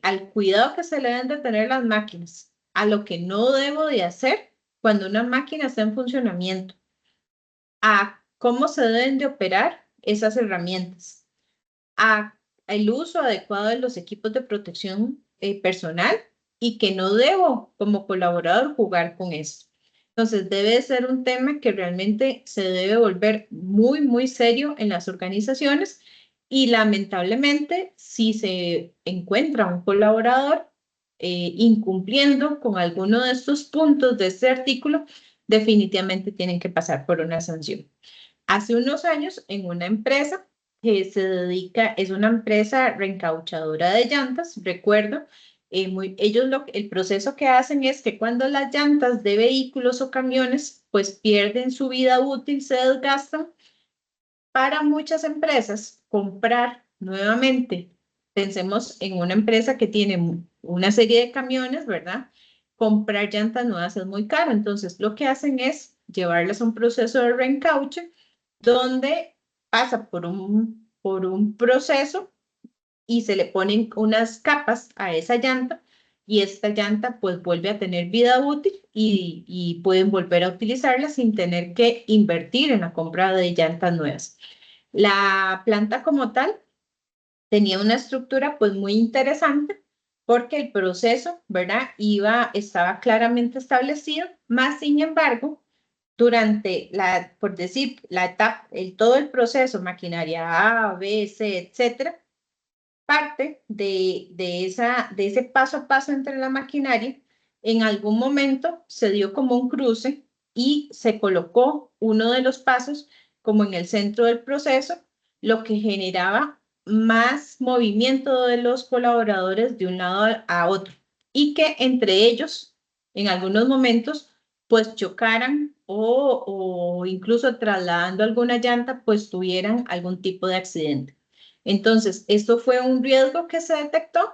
al cuidado que se le deben de tener las máquinas, a lo que no debo de hacer cuando una máquina está en funcionamiento, a cómo se deben de operar esas herramientas, a el uso adecuado de los equipos de protección personal y que no debo como colaborador jugar con esto. Entonces debe ser un tema que realmente se debe volver muy, muy serio en las organizaciones y lamentablemente si se encuentra un colaborador incumpliendo con alguno de estos puntos de este artículo, definitivamente tienen que pasar por una sanción. Hace unos años, en una empresa que se dedica, es una empresa reencauchadora de llantas, recuerdo, ellos el proceso que hacen es que cuando las llantas de vehículos o camiones pues pierden su vida útil, se desgastan, para muchas empresas comprar nuevamente, pensemos en una empresa que tiene una serie de camiones, ¿verdad? Comprar llantas nuevas es muy caro, entonces lo que hacen es llevarlas a un proceso de reencauche donde pasa por un proceso y se le ponen unas capas a esa llanta y esta llanta pues vuelve a tener vida útil y pueden volver a utilizarla sin tener que invertir en la compra de llantas nuevas. La planta como tal tenía una estructura pues muy interesante porque el proceso, ¿verdad? Estaba claramente establecido, más sin embargo, durante por decir, la etapa, todo el proceso, maquinaria A, B, C, etcétera, parte de ese paso a paso entre la maquinaria, en algún momento se dio como un cruce y se colocó uno de los pasos como en el centro del proceso, lo que generaba más movimiento de los colaboradores de un lado a otro y que entre ellos, en algunos momentos, pues chocaran o incluso trasladando alguna llanta, pues tuvieran algún tipo de accidente. Entonces, esto fue un riesgo que se detectó,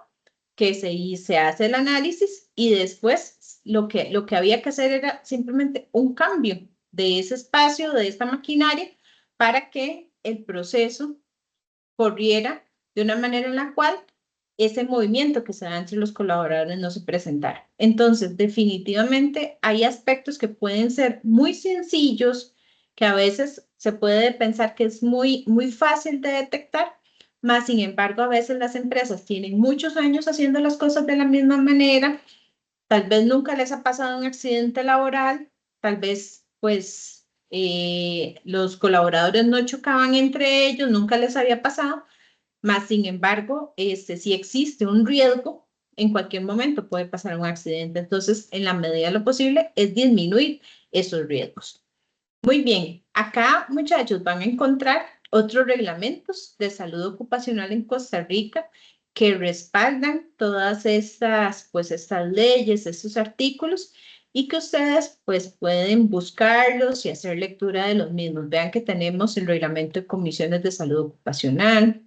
que se hace el análisis y después lo que había que hacer era simplemente un cambio de ese espacio, de esta maquinaria, para que el proceso corriera de una manera en la cual ese movimiento que se da entre los colaboradores no se presentara. Entonces, definitivamente hay aspectos que pueden ser muy sencillos, que a veces se puede pensar que es muy fácil de detectar, más sin embargo, a veces las empresas tienen muchos años haciendo las cosas de la misma manera, tal vez nunca les ha pasado un accidente laboral, tal vez pues los colaboradores no chocaban entre ellos, nunca les había pasado, más sin embargo, si existe un riesgo, en cualquier momento puede pasar un accidente. Entonces, en la medida de lo posible, es disminuir esos riesgos. Muy bien, acá muchachos van a encontrar otros reglamentos de salud ocupacional en Costa Rica que respaldan todas estas leyes, estos artículos y que ustedes pues pueden buscarlos y hacer lectura de los mismos. Vean que tenemos el reglamento de comisiones de salud ocupacional,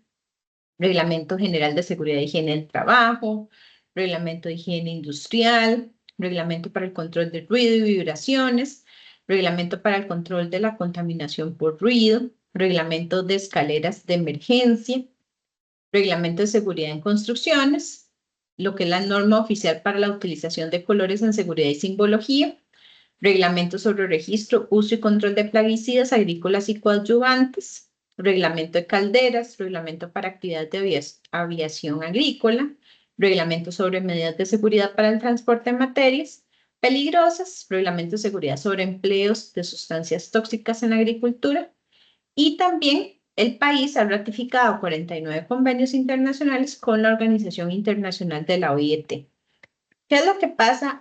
Reglamento General de Seguridad y Higiene del Trabajo, Reglamento de Higiene Industrial, Reglamento para el Control de Ruido y Vibraciones, Reglamento para el Control de la Contaminación por Ruido, Reglamento de Escaleras de Emergencia, Reglamento de Seguridad en Construcciones, lo que es la norma oficial para la utilización de colores en seguridad y simbología, Reglamento sobre registro, uso y control de plaguicidas agrícolas y coadyuvantes, Reglamento de calderas, Reglamento para actividades de aviación agrícola, Reglamento sobre medidas de seguridad para el transporte de materias peligrosas, Reglamento de seguridad sobre empleos de sustancias tóxicas en la agricultura y también el país ha ratificado 49 convenios internacionales con la Organización Internacional de la OIT. ¿Qué es lo que pasa,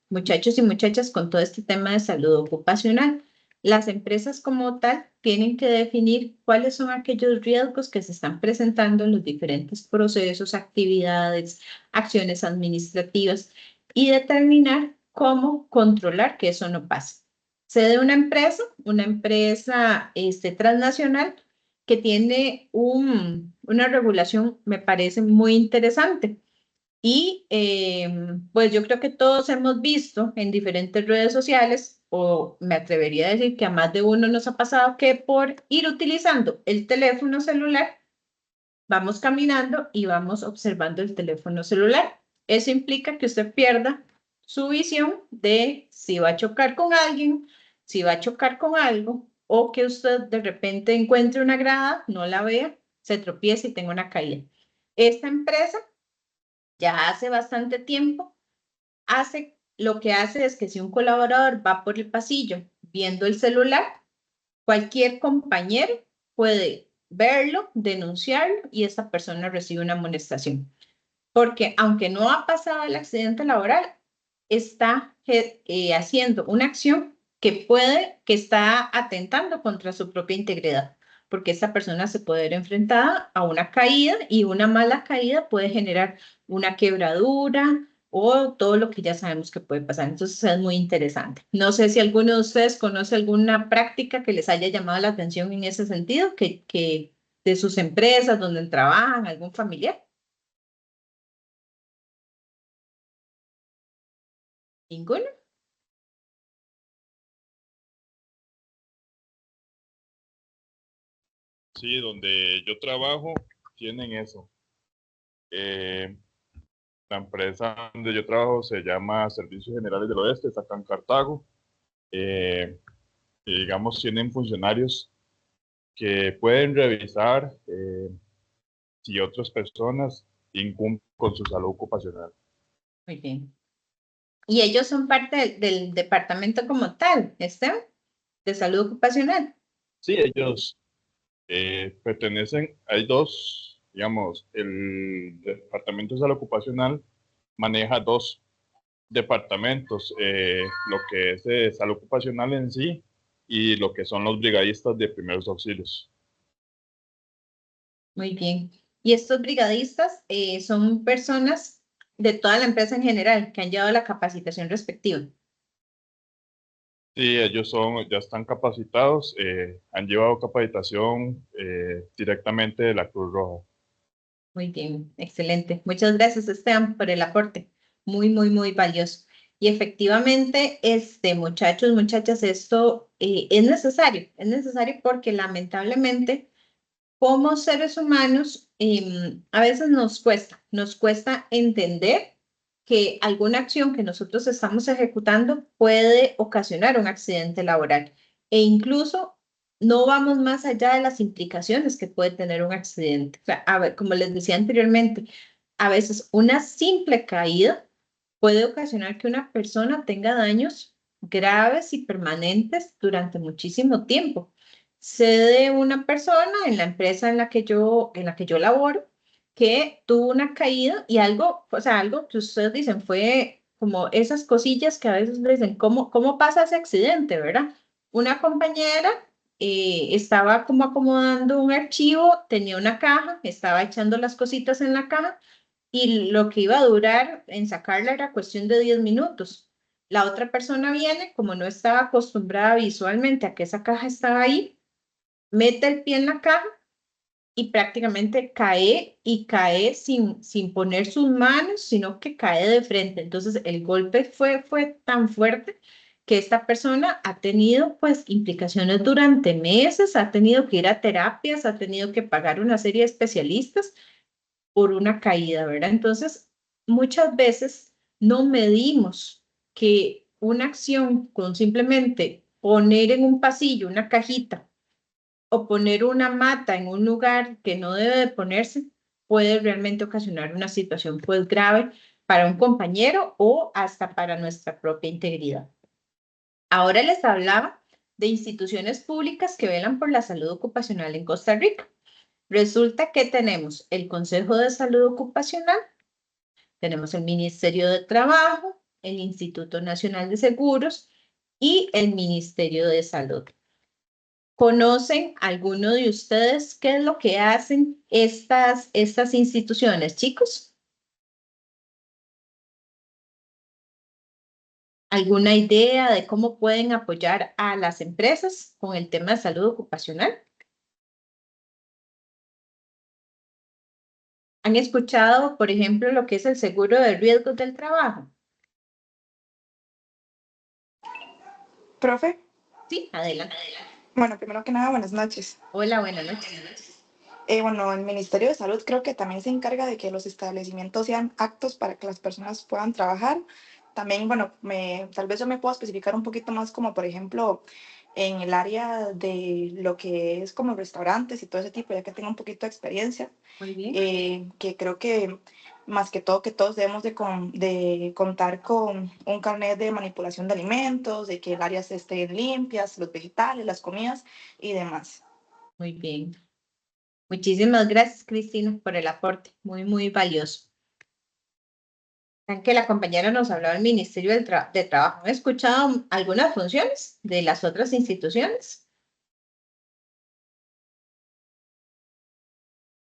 muchachos y muchachas, con todo este tema de salud ocupacional? Las empresas como tal tienen que definir cuáles son aquellos riesgos que se están presentando en los diferentes procesos, actividades, acciones administrativas y determinar cómo controlar que eso no pase. Sé de una empresa transnacional que tiene una regulación, me parece muy interesante. Y pues yo creo que todos hemos visto en diferentes redes sociales, o me atrevería a decir que a más de uno nos ha pasado que por ir utilizando el teléfono celular, vamos caminando y vamos observando el teléfono celular. Eso implica que usted pierda su visión de si va a chocar con alguien, si va a chocar con algo, o que usted de repente encuentre una grada, no la vea, se tropiece y tenga una caída. Esta empresa ya hace bastante tiempo, lo que hace es que si un colaborador va por el pasillo viendo el celular, cualquier compañero puede verlo, denunciarlo y esta persona recibe una amonestación. Porque aunque no ha pasado el accidente laboral, está haciendo una acción que está atentando contra su propia integridad, porque esta persona se puede ver enfrentada a una caída y una mala caída puede generar una quebradura o todo lo que ya sabemos que puede pasar. Entonces es muy interesante. No sé si alguno de ustedes conoce alguna práctica que les haya llamado la atención en ese sentido, que de sus empresas donde trabajan, algún familiar. ¿Ninguno? Sí, donde yo trabajo tienen eso. La empresa donde yo trabajo se llama Servicios Generales del Oeste, está acá en Cartago. Y digamos, tienen funcionarios que pueden revisar si otras personas incumplen con su salud ocupacional. Muy bien. Y ellos son parte del departamento como tal, ¿está? De salud ocupacional. Sí, ellos pertenecen, hay dos, digamos, el Departamento de Salud Ocupacional maneja dos departamentos, lo que es salud ocupacional en sí y lo que son los brigadistas de primeros auxilios. Muy bien. Y estos brigadistas son personas de toda la empresa en general que han llevado la capacitación respectiva. Sí, ellos ya están capacitados, han llevado capacitación directamente de la Cruz Roja. Muy bien, excelente. Muchas gracias, Esteban, por el aporte. Muy, muy, muy valioso. Y efectivamente, muchachos, muchachas, esto es necesario porque lamentablemente, como seres humanos, a veces nos cuesta entender que alguna acción que nosotros estamos ejecutando puede ocasionar un accidente laboral e incluso no vamos más allá de las implicaciones que puede tener un accidente. O sea, a ver, como les decía anteriormente, a veces una simple caída puede ocasionar que una persona tenga daños graves y permanentes durante muchísimo tiempo. Sé de una persona en la empresa en la que yo laboro que tuvo una caída y algo, o sea, algo que ustedes dicen fue como esas cosillas que a veces le dicen, ¿cómo pasa ese accidente, verdad? Una compañera estaba como acomodando un archivo, tenía una caja, estaba echando las cositas en la caja y lo que iba a durar en sacarla era cuestión de 10 minutos. La otra persona viene, como no estaba acostumbrada visualmente a que esa caja estaba ahí, mete el pie en la caja y prácticamente cae y cae sin poner sus manos, sino que cae de frente. Entonces el golpe fue tan fuerte que esta persona ha tenido pues implicaciones durante meses, ha tenido que ir a terapias, ha tenido que pagar una serie de especialistas por una caída, ¿verdad? Entonces, muchas veces no medimos que una acción con simplemente poner en un pasillo una cajita o poner una mata en un lugar que no debe de ponerse puede realmente ocasionar una situación pues grave para un compañero o hasta para nuestra propia integridad. Ahora les hablaba de instituciones públicas que velan por la salud ocupacional en Costa Rica. Resulta que tenemos el Consejo de Salud Ocupacional, tenemos el Ministerio de Trabajo, el Instituto Nacional de Seguros y el Ministerio de Salud. ¿Conocen alguno de ustedes qué es lo que hacen estas instituciones, chicos? ¿Alguna idea de cómo pueden apoyar a las empresas con el tema de salud ocupacional? ¿Han escuchado, por ejemplo, lo que es el seguro de riesgos del trabajo? Profe, Sí, adelante. bueno, primero que nada, buenas noches. Hola, buenas noches. Bueno, el Ministerio de Salud creo que también se encarga de que los establecimientos sean aptos para que las personas puedan trabajar. También, bueno, tal vez yo me puedo especificar un poquito más como, por ejemplo, en el área de lo que es como restaurantes y todo ese tipo, ya que tengo un poquito de experiencia, Muy bien. que creo que más que todo que todos debemos de contar con un carnet de manipulación de alimentos, de que el área esté limpias, los vegetales, las comidas y demás. Muy bien. Muchísimas gracias, Cristina, por el aporte. Muy, muy valioso. Que la compañera nos hablaba del Ministerio de Trabajo. ¿Han escuchado algunas funciones de las otras instituciones?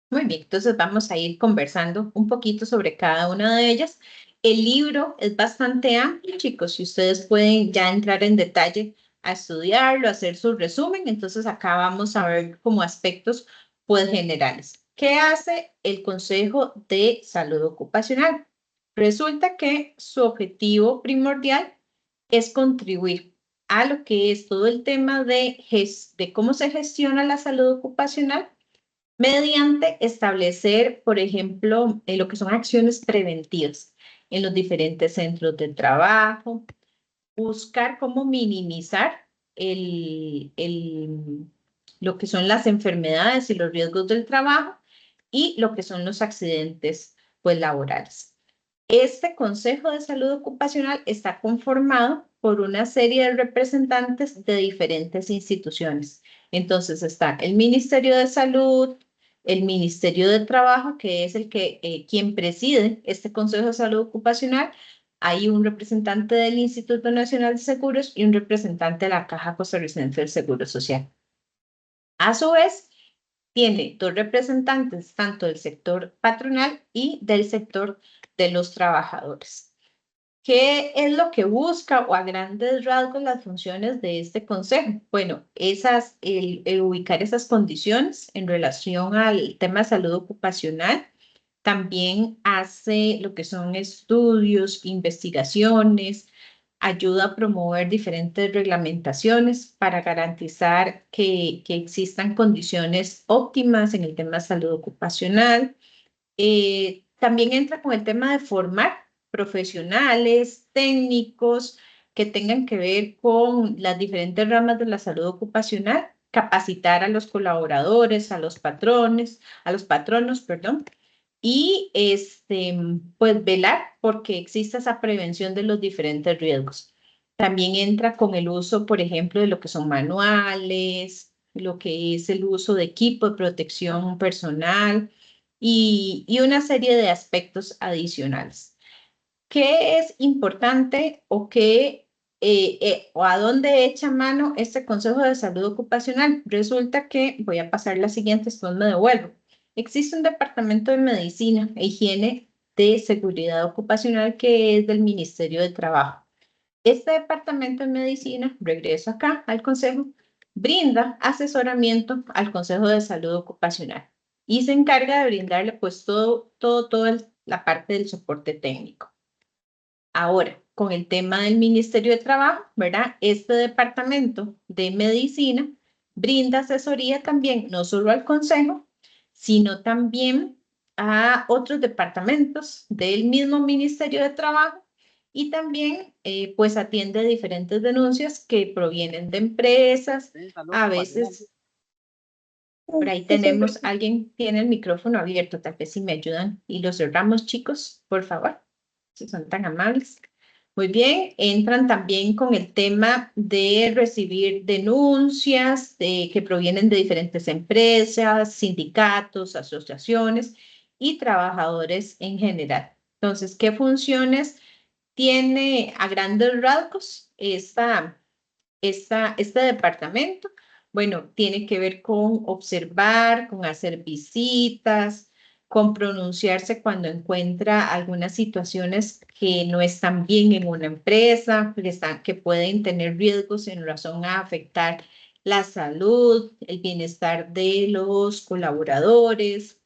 Muy bien, entonces vamos a ir conversando un poquito sobre cada una de ellas. El libro es bastante amplio, chicos, y ustedes pueden ya entrar en detalle a estudiarlo, hacer su resumen. Entonces acá vamos a ver como aspectos pues generales. ¿Qué hace el Consejo de Salud Ocupacional? Resulta que su objetivo primordial es contribuir a lo que es todo el tema de cómo se gestiona la salud ocupacional mediante establecer, por ejemplo, lo que son acciones preventivas en los diferentes centros de trabajo, buscar cómo minimizar lo que son las enfermedades y los riesgos del trabajo y lo que son los accidentes pues, laborales. Este Consejo de Salud Ocupacional está conformado por una serie de representantes de diferentes instituciones. Entonces está el Ministerio de Salud, el Ministerio de Trabajo, que es quien preside este Consejo de Salud Ocupacional. Hay un representante del Instituto Nacional de Seguros y un representante de la Caja Costarricense del Seguro Social. A su vez, tiene dos representantes, tanto del sector patronal y del sector de los trabajadores. ¿Qué es lo que busca o a grandes rasgos las funciones de este consejo? Bueno, el ubicar esas condiciones en relación al tema de salud ocupacional. También hace lo que son estudios, investigaciones, ayuda a promover diferentes reglamentaciones para garantizar que existan condiciones óptimas en el tema de salud ocupacional. También entra con el tema de formar profesionales, técnicos que tengan que ver con las diferentes ramas de la salud ocupacional, capacitar a los colaboradores, a los patronos, perdón, y pues velar porque exista esa prevención de los diferentes riesgos. También entra con el uso, por ejemplo, de lo que son manuales, lo que es el uso de equipo de protección personal y una serie de aspectos adicionales. ¿Qué es importante o o a dónde echa mano este Consejo de Salud Ocupacional? Resulta que, voy a pasar la siguiente, después me devuelvo. Existe un departamento de medicina e higiene de seguridad ocupacional que es del Ministerio de Trabajo. Este departamento de medicina, regreso acá al Consejo, brinda asesoramiento al Consejo de Salud Ocupacional y se encarga de brindarle pues toda la parte del soporte técnico. Ahora, con el tema del Ministerio de Trabajo, ¿verdad? Este departamento de medicina brinda asesoría también, no solo al Consejo, sino también a otros departamentos del mismo Ministerio de Trabajo y también pues atiende diferentes denuncias que provienen de empresas, a veces. Por ahí tenemos, alguien tiene el micrófono abierto, tal vez si me ayudan y lo cerramos, chicos, por favor, si son tan amables. Muy bien, entran también con el tema de recibir denuncias que provienen de diferentes empresas, sindicatos, asociaciones y trabajadores en general. Entonces, ¿qué funciones tiene a grandes rasgos este departamento? Bueno, tiene que ver con observar, con hacer visitas, con pronunciarse cuando encuentra algunas situaciones que no están bien en una empresa, que pueden tener riesgos en razón a afectar la salud, el bienestar de los colaboradores.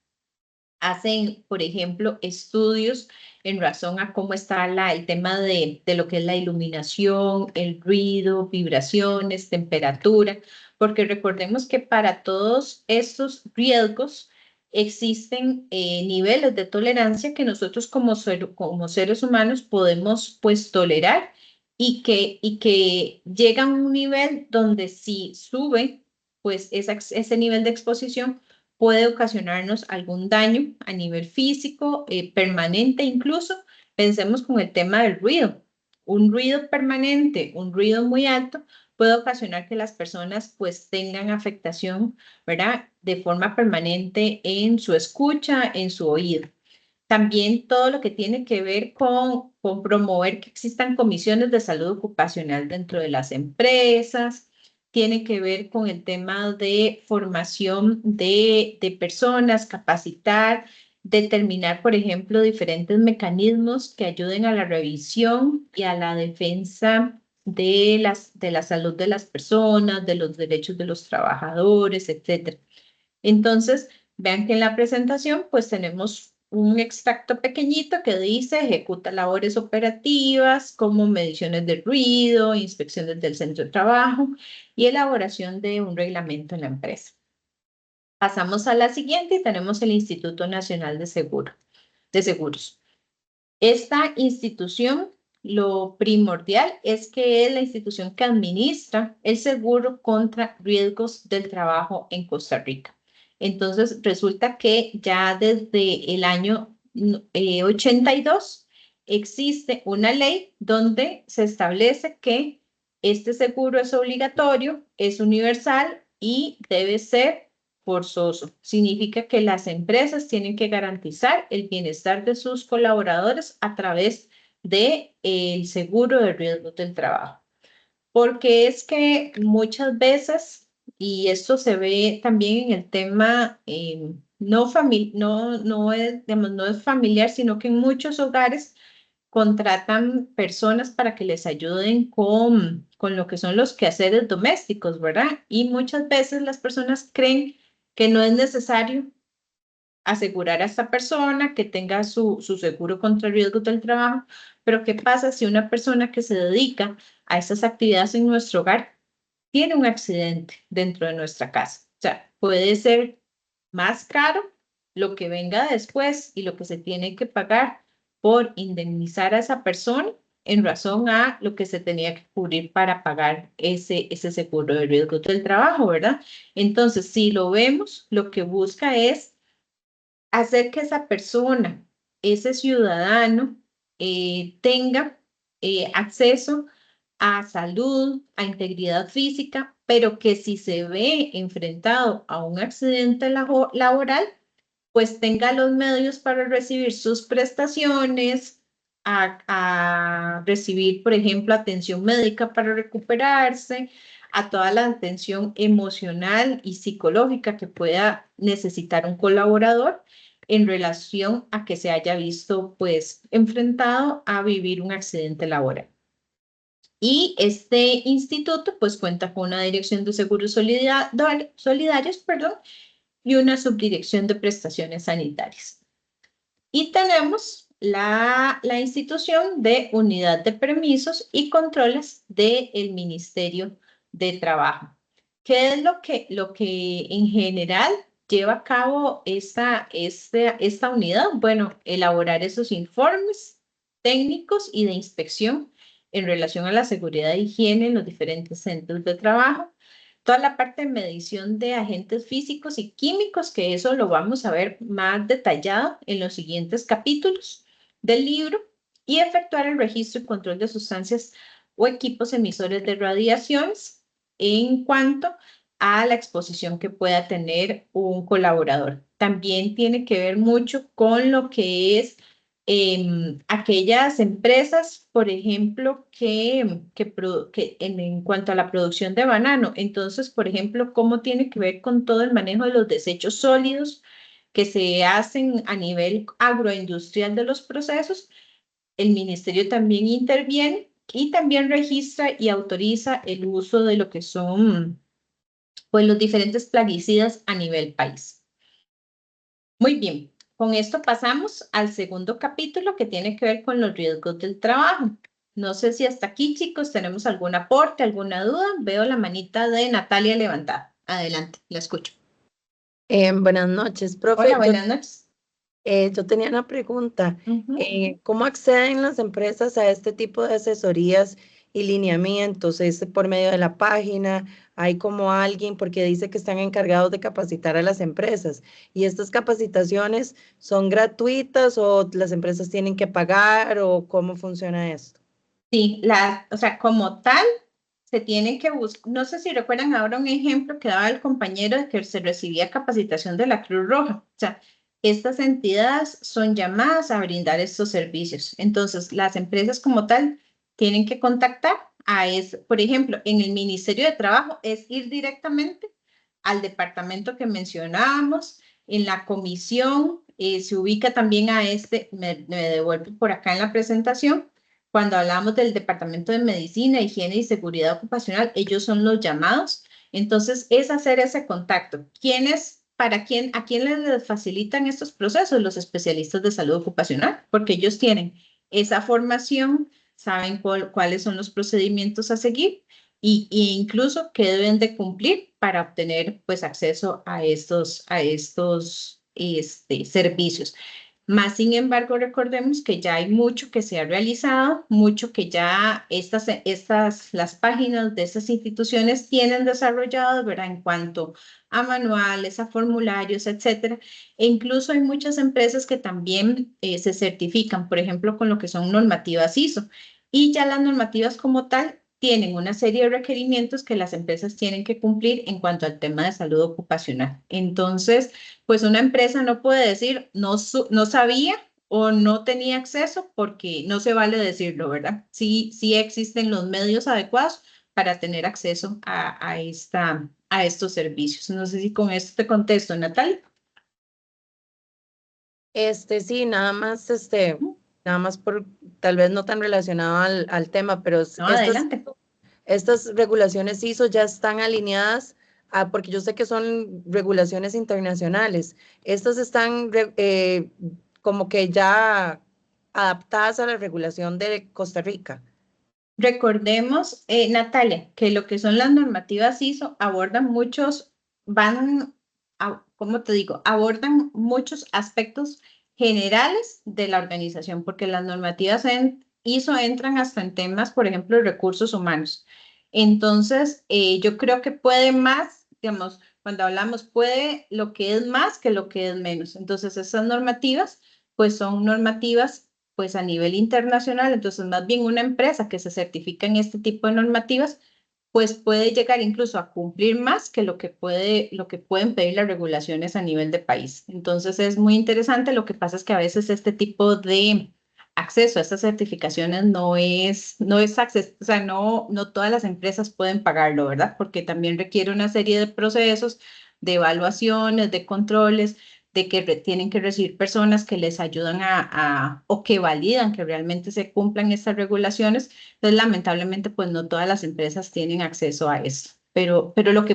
Hacen, por ejemplo, estudios en razón a cómo está el tema de lo que es la iluminación, el ruido, vibraciones, temperatura, porque recordemos que para todos estos riesgos existen niveles de tolerancia que nosotros como seres humanos podemos pues tolerar y que llegan a un nivel donde si sube pues ese nivel de exposición puede ocasionarnos algún daño a nivel físico, permanente incluso. Pensemos con el tema del ruido. Un ruido permanente, un ruido muy alto, puede ocasionar que las personas pues tengan afectación, ¿verdad? De forma permanente en su escucha, en su oído. También todo lo que tiene que ver con promover que existan comisiones de salud ocupacional dentro de las empresas, tiene que ver con el tema de formación de personas, capacitar, determinar, por ejemplo, diferentes mecanismos que ayuden a la revisión y a la defensa de la salud de las personas, de los derechos de los trabajadores, etc. Entonces, vean que en la presentación pues tenemos un extracto pequeñito que dice ejecuta labores operativas como mediciones de ruido, inspecciones del centro de trabajo y elaboración de un reglamento en la empresa. Pasamos a la siguiente y tenemos el Instituto Nacional de Seguros. Esta institución, lo primordial es que es la institución que administra el seguro contra riesgos del trabajo en Costa Rica. Entonces, resulta que ya desde el año 82 existe una ley donde se establece que este seguro es obligatorio, es universal y debe ser forzoso. Significa que las empresas tienen que garantizar el bienestar de sus colaboradores a través del seguro de riesgos del trabajo. Porque es que muchas veces, y esto se ve también en el tema no es familiar, sino que en muchos hogares contratan personas para que les ayuden con lo que son los quehaceres domésticos, ¿verdad? Y muchas veces las personas creen que no es necesario asegurar a esta persona que tenga su seguro contra riesgos del trabajo, pero ¿qué pasa si una persona que se dedica a estas actividades en nuestro hogar tiene un accidente dentro de nuestra casa? O sea, puede ser más caro lo que venga después y lo que se tiene que pagar por indemnizar a esa persona en razón a lo que se tenía que cubrir para pagar ese seguro de riesgos del trabajo, ¿verdad? Entonces, si lo vemos, lo que busca es hacer que esa persona, ese ciudadano, tenga acceso a salud, a integridad física, pero que si se ve enfrentado a un accidente laboral, pues tenga los medios para recibir sus prestaciones, a recibir, por ejemplo, atención médica para recuperarse, a toda la atención emocional y psicológica que pueda necesitar un colaborador en relación a que se haya visto, pues, enfrentado a vivir un accidente laboral. Y este instituto, pues, cuenta con una dirección de seguros solidarios, y una subdirección de prestaciones sanitarias. Y tenemos la institución de unidad de permisos y controles del Ministerio de Trabajo. ¿Qué es lo que en general lleva a cabo esta unidad? Bueno, elaborar esos informes técnicos y de inspección en relación a la seguridad e higiene en los diferentes centros de trabajo. Toda la parte de medición de agentes físicos y químicos, que eso lo vamos a ver más detallado en los siguientes capítulos del libro, y efectuar el registro y control de sustancias o equipos emisores de radiaciones en cuanto a la exposición que pueda tener un colaborador. También tiene que ver mucho con lo que es aquellas empresas, por ejemplo, que en cuanto a la producción de banano, entonces, por ejemplo, cómo tiene que ver con todo el manejo de los desechos sólidos que se hacen a nivel agroindustrial de los procesos. El ministerio también interviene y también registra y autoriza el uso de lo que son, pues, los diferentes plaguicidas a nivel país. Muy bien. Con esto pasamos al segundo capítulo que tiene que ver con los riesgos del trabajo. No sé si hasta aquí, chicos, tenemos algún aporte, alguna duda. Veo la manita de Natalia levantada. Adelante, la escucho. Buenas noches, profe. Hola, buenas noches. Yo tenía una pregunta. ¿Cómo acceden las empresas a este tipo de asesorías y lineamientos? ¿Es por medio de la página? ¿Hay como alguien? Porque dice que están encargados de capacitar a las empresas. ¿Y estas capacitaciones son gratuitas o las empresas tienen que pagar o cómo funciona esto? Sí, o sea, como tal, se tienen que buscar, no sé si recuerdan ahora un ejemplo que daba el compañero de que se recibía capacitación de la Cruz Roja. O sea, estas entidades son llamadas a brindar estos servicios. Entonces, las empresas como tal tienen que contactar por ejemplo, en el Ministerio de Trabajo es ir directamente al departamento que mencionábamos, en la comisión se ubica también me devuelvo por acá en la presentación, cuando hablamos del Departamento de Medicina, Higiene y Seguridad Ocupacional, ellos son los llamados. Entonces, es hacer ese contacto. ¿A quién les facilitan estos procesos? Los especialistas de salud ocupacional, porque ellos tienen esa formación, saben cuáles son los procedimientos a seguir e incluso qué deben de cumplir para obtener pues acceso a estos servicios. Más sin embargo, recordemos que ya hay mucho que se ha realizado, mucho que ya las páginas de estas instituciones tienen desarrollado, ¿verdad? En cuanto a manuales, a formularios, etcétera. E incluso hay muchas empresas que también se certifican, por ejemplo, con lo que son normativas ISO. Y ya las normativas como tal tienen una serie de requerimientos que las empresas tienen que cumplir en cuanto al tema de salud ocupacional. Entonces, pues una empresa no puede decir no sabía o no tenía acceso porque no se vale decirlo, ¿verdad? Sí existen los medios adecuados para tener acceso a estos servicios. No sé si con esto te contesto, Natalia. Sí, nada más por, tal vez no tan relacionado al tema, pero No, adelante. estas regulaciones ISO ya están alineadas porque yo sé que son regulaciones internacionales. Estas están como que ya adaptadas a la regulación de Costa Rica. Recordemos, Natalia, que lo que son las normativas ISO abordan ¿cómo te digo? Abordan muchos aspectos generales de la organización, porque las normativas ISO entran hasta en temas, por ejemplo, de recursos humanos. Entonces, yo creo que puede más, digamos, cuando hablamos puede lo que es más que lo que es menos. Entonces, esas normativas, pues son normativas pues a nivel internacional, entonces más bien una empresa que se certifica en este tipo de normativas, pues puede llegar incluso a cumplir más que lo que pueden pedir las regulaciones a nivel de país. Entonces es muy interesante, lo que pasa es que a veces este tipo de acceso a estas certificaciones no es acceso, o sea, no todas las empresas pueden pagarlo, ¿verdad? Porque también requiere una serie de procesos, de evaluaciones, de controles, de que tienen que recibir personas que les ayudan o que validan que realmente se cumplan estas regulaciones. Entonces, lamentablemente, pues no todas las empresas tienen acceso a eso. Pero el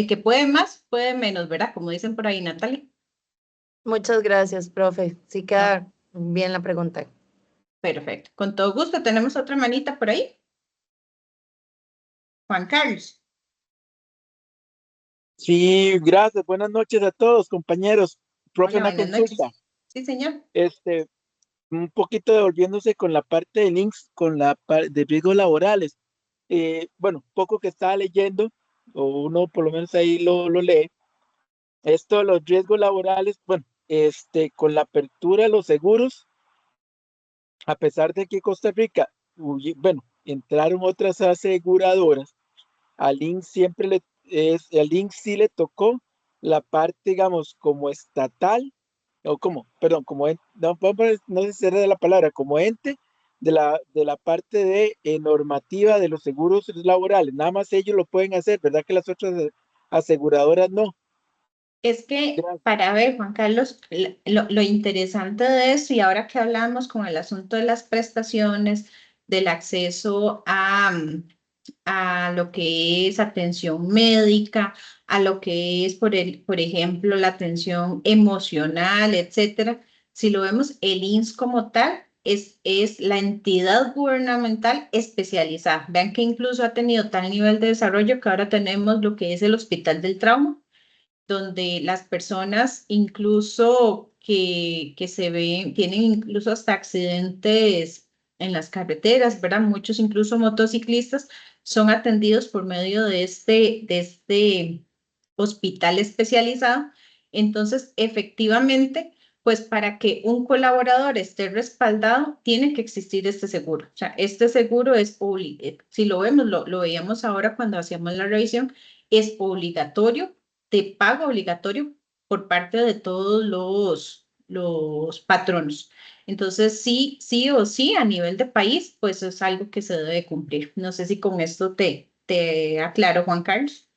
que puede más, puede menos, ¿verdad? Como dicen por ahí, Natalia. Muchas gracias, profe. Sí queda bien la pregunta. Perfecto. Con todo gusto. ¿Tenemos otra manita por ahí? Juan Carlos. Sí, gracias. Buenas noches a todos, compañeros. Profe, Hola, una buenas consulta. noches. Sí, señor. Un poquito devolviéndose con la parte de links, con la de riesgos laborales. Bueno, poco que estaba leyendo, o uno por lo menos ahí lo lee. Esto de los riesgos laborales, bueno, con la apertura de los seguros, a pesar de que Costa Rica, bueno, entraron otras aseguradoras, al INS sí le tocó la parte, digamos, como estatal, o como, perdón, no sé si era la palabra, como ente de la parte de normativa de los seguros laborales. Nada más ellos lo pueden hacer, ¿verdad? Que las otras aseguradoras no. Es que para ver, Juan Carlos, lo interesante de eso, y ahora que hablamos con el asunto de las prestaciones, del acceso a lo que es atención médica, a lo que es, por ejemplo, la atención emocional, etcétera. Si lo vemos, el INS como tal es la entidad gubernamental especializada. Vean que incluso ha tenido tal nivel de desarrollo que ahora tenemos lo que es el Hospital del Trauma, donde las personas incluso que se ven, tienen incluso hasta accidentes en las carreteras, ¿verdad? Muchos incluso motociclistas son atendidos por medio de este hospital especializado. Entonces, efectivamente, pues para que un colaborador esté respaldado, tiene que existir este seguro. O sea, este seguro es público. Si lo vemos, lo veíamos ahora cuando hacíamos la revisión, es obligatorio, de pago obligatorio por parte de todos los patronos. Entonces, sí, sí o sí, a nivel de país, pues es algo que se debe cumplir. No sé si con esto te aclaro, Juan Carlos.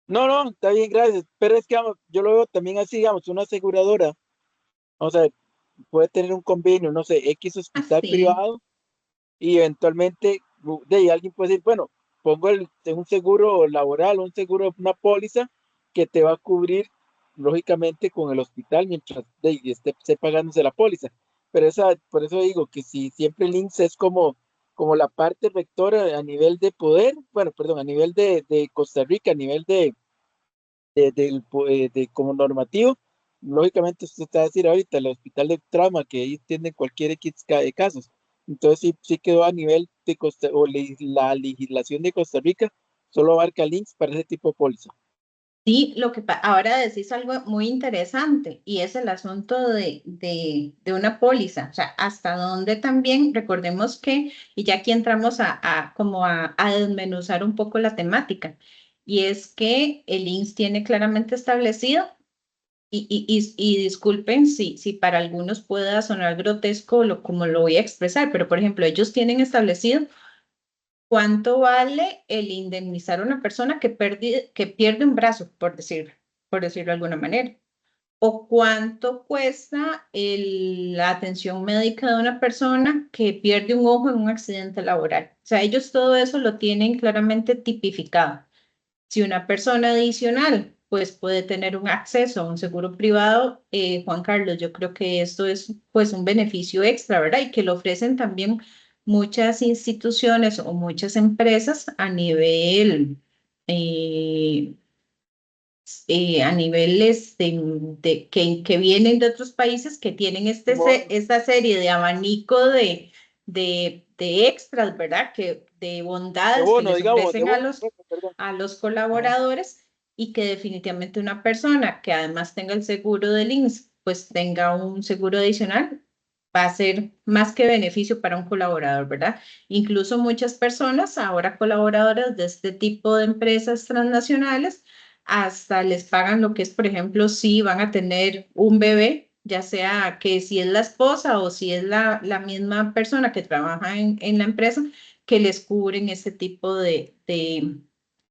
No, no, está bien, gracias. Pero es que vamos, yo lo veo también así, digamos, una aseguradora, o sea, puede tener un convenio, no sé, X hospital Así. privado y eventualmente de ahí alguien puede decir, bueno, pongo un seguro laboral, un seguro, una póliza que te va a cubrir lógicamente con el hospital mientras esté pagándose la póliza. Pero por eso digo que si siempre el INSS es como la parte rectora a nivel de poder, bueno, perdón, a nivel de Costa Rica, a nivel como normativo, lógicamente usted está a decir ahorita el hospital de trauma que ahí tienen cualquier X de casos. Entonces sí quedó a nivel de la legislación de Costa Rica, solo abarca links para ese tipo de póliza. Sí, ahora decís algo muy interesante y es el asunto de una póliza, o sea, hasta dónde también, recordemos que, y ya aquí entramos como a desmenuzar un poco la temática, y es que el INSS tiene claramente establecido, y disculpen si para algunos pueda sonar grotesco como lo voy a expresar, pero por ejemplo, ellos tienen establecido ¿cuánto vale el indemnizar a una persona que pierde un brazo, por decirlo de alguna manera? ¿O cuánto cuesta la atención médica de una persona que pierde un ojo en un accidente laboral? O sea, ellos todo eso lo tienen claramente tipificado. Si una persona adicional, pues puede tener un acceso a un seguro privado, Juan Carlos, yo creo que esto es pues un beneficio extra, ¿verdad? Y que lo ofrecen también muchas instituciones o muchas empresas eh, a niveles que vienen de otros países que tienen esta serie de abanico de extras, ¿verdad? De De bondades que bono, les digamos, ofrecen perdón. a los Ajá. colaboradores y que definitivamente una persona que además tenga el seguro del INSS, pues tenga un seguro adicional, va a ser más que beneficio para un colaborador, ¿verdad? Incluso muchas personas, ahora colaboradoras de este tipo de empresas transnacionales, hasta les pagan lo que es, por ejemplo, si van a tener un bebé, ya sea que si es la esposa o si es la misma persona que trabaja en la empresa, que les cubren ese tipo de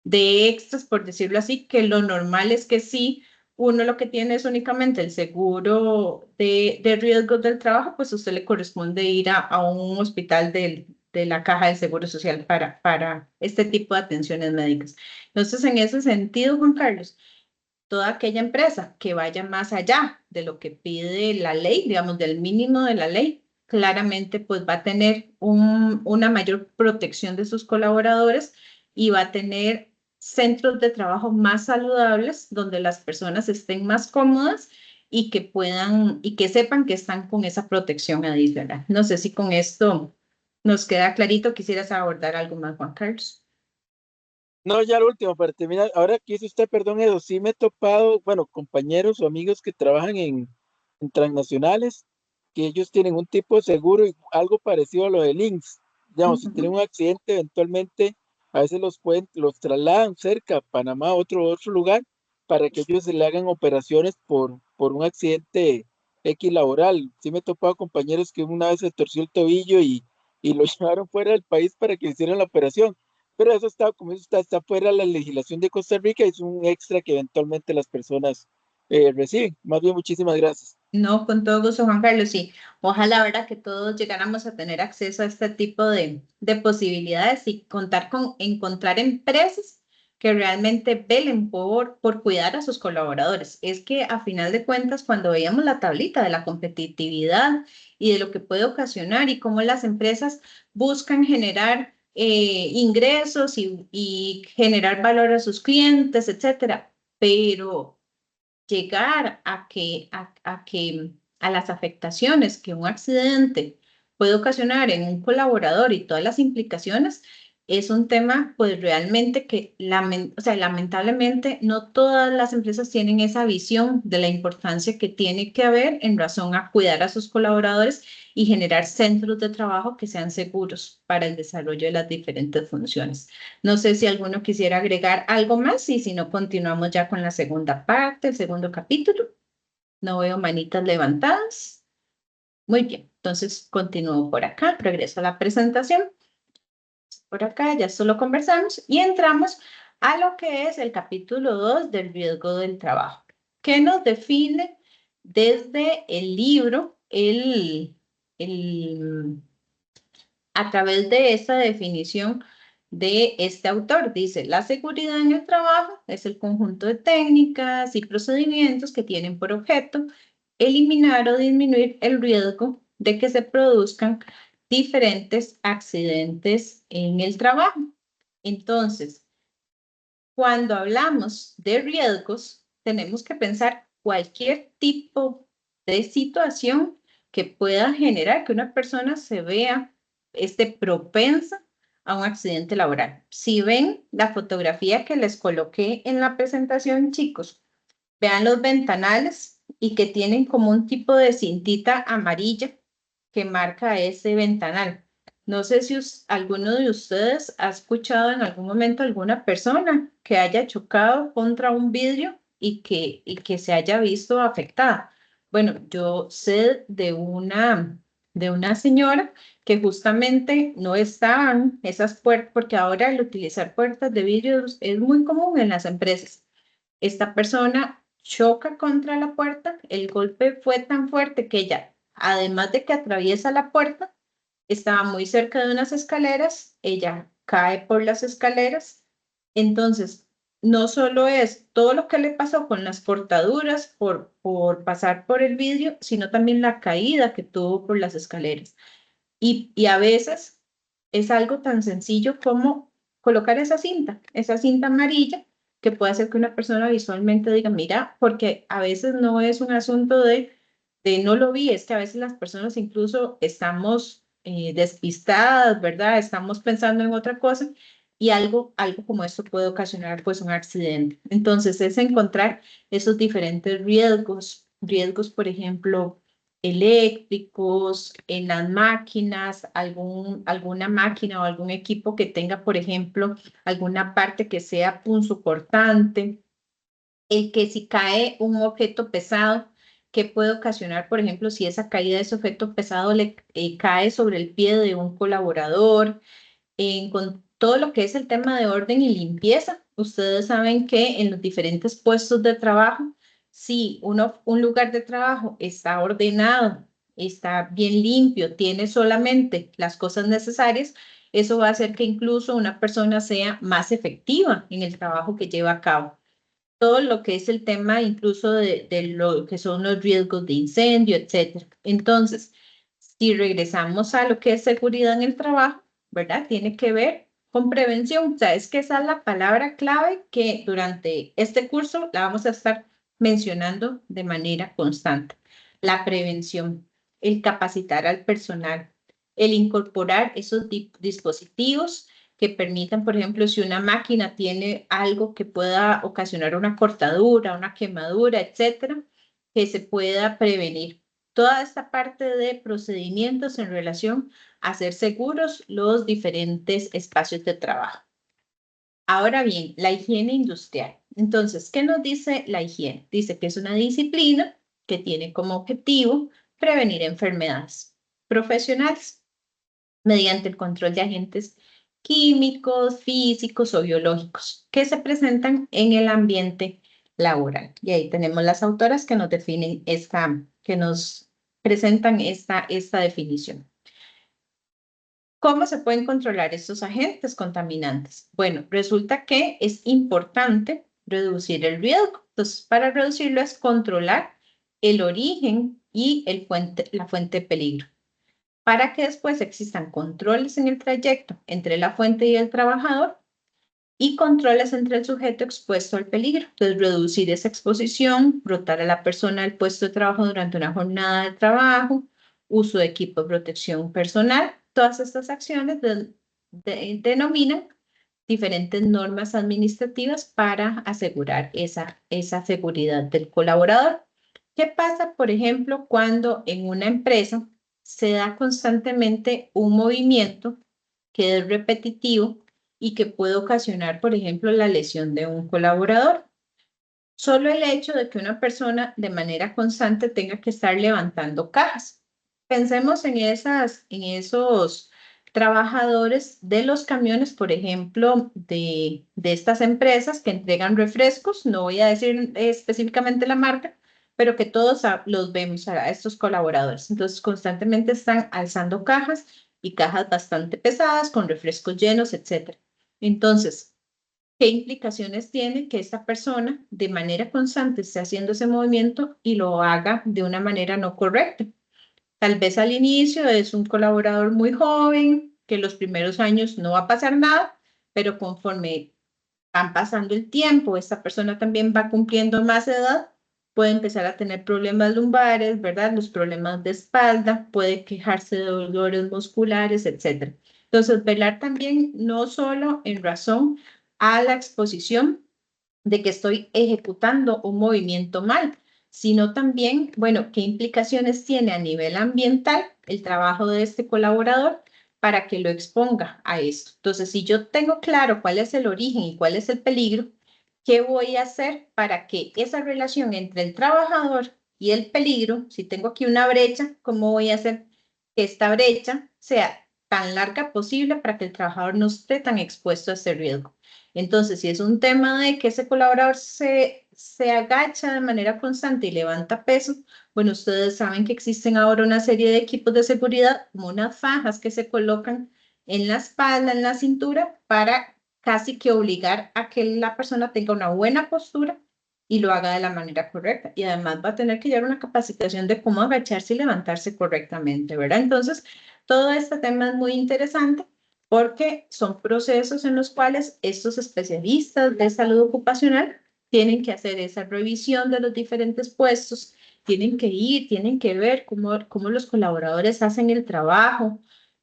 extras, por decirlo así, que lo normal es que sí, uno lo que tiene es únicamente el seguro de riesgos del trabajo, pues a usted le corresponde ir a un hospital de la Caja del Seguro Social para este tipo de atenciones médicas. Entonces, en ese sentido, Juan Carlos, toda aquella empresa que vaya más allá de lo que pide la ley, digamos, del mínimo de la ley, claramente pues va a tener una mayor protección de sus colaboradores y va a tener centros de trabajo más saludables donde las personas estén más cómodas y que puedan y que sepan que están con esa protección adicional. No sé si con esto nos queda clarito. Quisieras abordar algo más, Juan Carlos. No, ya lo último, para terminar, ahora que dice usted, perdón, Edo, sí me he topado, bueno, compañeros o amigos que trabajan en transnacionales, que ellos tienen un tipo de seguro, algo parecido a lo de Links. Digamos, si tienen un accidente, eventualmente a veces los trasladan cerca a Panamá, otro lugar, para que ellos se le hagan operaciones por un accidente X laboral. Sí me he topado compañeros que una vez se torció el tobillo y lo llevaron fuera del país para que hicieran la operación, pero eso está, como eso está fuera de la legislación de Costa Rica, es un extra que eventualmente las personas reciben. Más bien, muchísimas gracias. No, con todo gusto, Juan Carlos, sí. Ojalá, ¿verdad? Que todos llegáramos a tener acceso a este tipo de posibilidades y encontrar empresas que realmente velen por cuidar a sus colaboradores. Es que a final de cuentas, cuando veíamos la tablita de la competitividad y de lo que puede ocasionar y cómo las empresas buscan generar ingresos y generar valor a sus clientes, etcétera, pero llegar a las afectaciones que un accidente puede ocasionar en un colaborador y todas las implicaciones, es un tema, pues realmente que, o sea, lamentablemente no todas las empresas tienen esa visión de la importancia que tiene que haber en razón a cuidar a sus colaboradores y generar centros de trabajo que sean seguros para el desarrollo de las diferentes funciones. No sé si alguno quisiera agregar algo más y si no, continuamos ya con la segunda parte, el segundo capítulo. No veo manitas levantadas. Muy bien, entonces continúo por acá, regreso a la presentación. Por acá ya solo conversamos y entramos a lo que es el capítulo 2 del riesgo del trabajo, que nos define desde el libro, a través de esta definición de este autor. Dice, la seguridad en el trabajo es el conjunto de técnicas y procedimientos que tienen por objeto eliminar o disminuir el riesgo de que se produzcan diferentes accidentes en el trabajo. Entonces, cuando hablamos de riesgos, tenemos que pensar cualquier tipo de situación que pueda generar que una persona se vea propensa a un accidente laboral. Si ven la fotografía que les coloqué en la presentación, chicos, vean los ventanales y que tienen como un tipo de cintita amarilla que marca ese ventanal. No sé si alguno de ustedes ha escuchado en algún momento alguna persona que haya chocado contra un vidrio y que se haya visto afectada. Bueno, yo sé de una señora que justamente no estaban esas puertas, porque ahora el utilizar puertas de vidrio es muy común en las empresas. Esta persona choca contra la puerta, el golpe fue tan fuerte que ella, además de que atraviesa la puerta, estaba muy cerca de unas escaleras, ella cae por las escaleras. Entonces, no solo es todo lo que le pasó con las cortaduras por pasar por el vidrio, sino también la caída que tuvo por las escaleras. Y a veces es algo tan sencillo como colocar esa cinta amarilla, que puede hacer que una persona visualmente diga, mira, porque a veces no es un asunto de no lo vi, es que a veces las personas incluso estamos despistadas, ¿verdad? Estamos pensando en otra cosa y algo como esto puede ocasionar pues un accidente. Entonces es encontrar esos diferentes riesgos, por ejemplo, eléctricos, en las máquinas, alguna máquina o algún equipo que tenga, por ejemplo, alguna parte que sea punzocortante, el que si cae un objeto pesado, que puede ocasionar, por ejemplo, si esa caída de ese objeto pesado le cae sobre el pie de un colaborador, con todo lo que es el tema de orden y limpieza. Ustedes saben que en los diferentes puestos de trabajo, si un lugar de trabajo está ordenado, está bien limpio, tiene solamente las cosas necesarias, eso va a hacer que incluso una persona sea más efectiva en el trabajo que lleva a cabo. Todo lo que es el tema incluso de lo que son los riesgos de incendio, etcétera. Entonces, si regresamos a lo que es seguridad en el trabajo, ¿verdad? Tiene que ver con prevención. O sea, es que esa es la palabra clave que durante este curso la vamos a estar mencionando de manera constante. La prevención, el capacitar al personal, el incorporar esos dispositivos que permitan, por ejemplo, si una máquina tiene algo que pueda ocasionar una cortadura, una quemadura, etcétera, que se pueda prevenir. Toda esta parte de procedimientos en relación a hacer seguros los diferentes espacios de trabajo. Ahora bien, la higiene industrial. Entonces, ¿qué nos dice la higiene? Dice que es una disciplina que tiene como objetivo prevenir enfermedades profesionales mediante el control de agentes químicos, físicos o biológicos que se presentan en el ambiente laboral. Y ahí tenemos las autoras que nos definen que nos presentan esta definición. ¿Cómo se pueden controlar estos agentes contaminantes? Bueno, resulta que es importante reducir el riesgo. Entonces, para reducirlo es controlar el origen y la fuente de peligro, para que después existan controles en el trayecto entre la fuente y el trabajador y controles entre el sujeto expuesto al peligro. Entonces, reducir esa exposición, rotar a la persona del puesto de trabajo durante una jornada de trabajo, uso de equipo de protección personal. Todas estas acciones denominan diferentes normas administrativas para asegurar esa seguridad del colaborador. ¿Qué pasa, por ejemplo, cuando en una empresa se da constantemente un movimiento que es repetitivo y que puede ocasionar, por ejemplo, la lesión de un colaborador? Solo el hecho de que una persona de manera constante tenga que estar levantando cajas. Pensemos en esos trabajadores de los camiones, por ejemplo, de estas empresas que entregan refrescos, no voy a decir específicamente la marca, pero que todos los vemos a estos colaboradores. Entonces, constantemente están alzando cajas y cajas bastante pesadas con refrescos llenos, etc. Entonces, ¿qué implicaciones tiene que esta persona de manera constante esté haciendo ese movimiento y lo haga de una manera no correcta? Tal vez al inicio es un colaborador muy joven, que los primeros años no va a pasar nada, pero conforme van pasando el tiempo, esta persona también va cumpliendo más edad, puede empezar a tener problemas lumbares, ¿verdad? Los problemas de espalda, puede quejarse de dolores musculares, etc. Entonces, velar también no solo en razón a la exposición de que estoy ejecutando un movimiento mal, sino también, bueno, qué implicaciones tiene a nivel ambiental el trabajo de este colaborador para que lo exponga a esto. Entonces, si yo tengo claro cuál es el origen y cuál es el peligro, ¿qué voy a hacer para que esa relación entre el trabajador y el peligro, si tengo aquí una brecha, cómo voy a hacer que esta brecha sea tan larga posible para que el trabajador no esté tan expuesto a ese riesgo? Entonces, si es un tema de que ese colaborador se agacha de manera constante y levanta peso, bueno, ustedes saben que existen ahora una serie de equipos de seguridad, como unas fajas que se colocan en la espalda, en la cintura, para casi que obligar a que la persona tenga una buena postura y lo haga de la manera correcta. Y además va a tener que llevar una capacitación de cómo agacharse y levantarse correctamente, ¿verdad? Entonces, todo este tema es muy interesante porque son procesos en los cuales estos especialistas de salud ocupacional tienen que hacer esa revisión de los diferentes puestos, tienen que ir, tienen que ver cómo los colaboradores hacen el trabajo,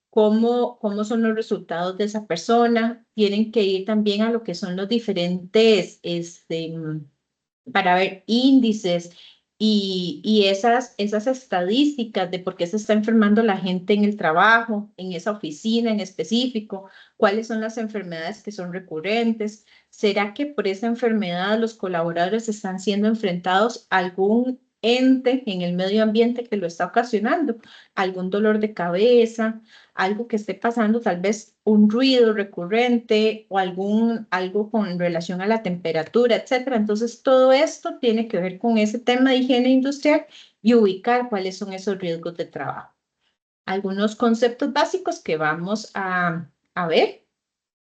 cómo son los resultados de esa persona, tienen que ir también a lo que son los diferentes, para ver índices y esas estadísticas de por qué se está enfermando la gente en el trabajo, en esa oficina en específico, cuáles son las enfermedades que son recurrentes. ¿Será que por esa enfermedad los colaboradores están siendo enfrentados a algún ente en el medio ambiente que lo está ocasionando? ¿Algún dolor de cabeza? Algo que esté pasando, tal vez un ruido recurrente o algo con relación a la temperatura, etcétera. Entonces, todo esto tiene que ver con ese tema de higiene industrial y ubicar cuáles son esos riesgos de trabajo. Algunos conceptos básicos que vamos a ver.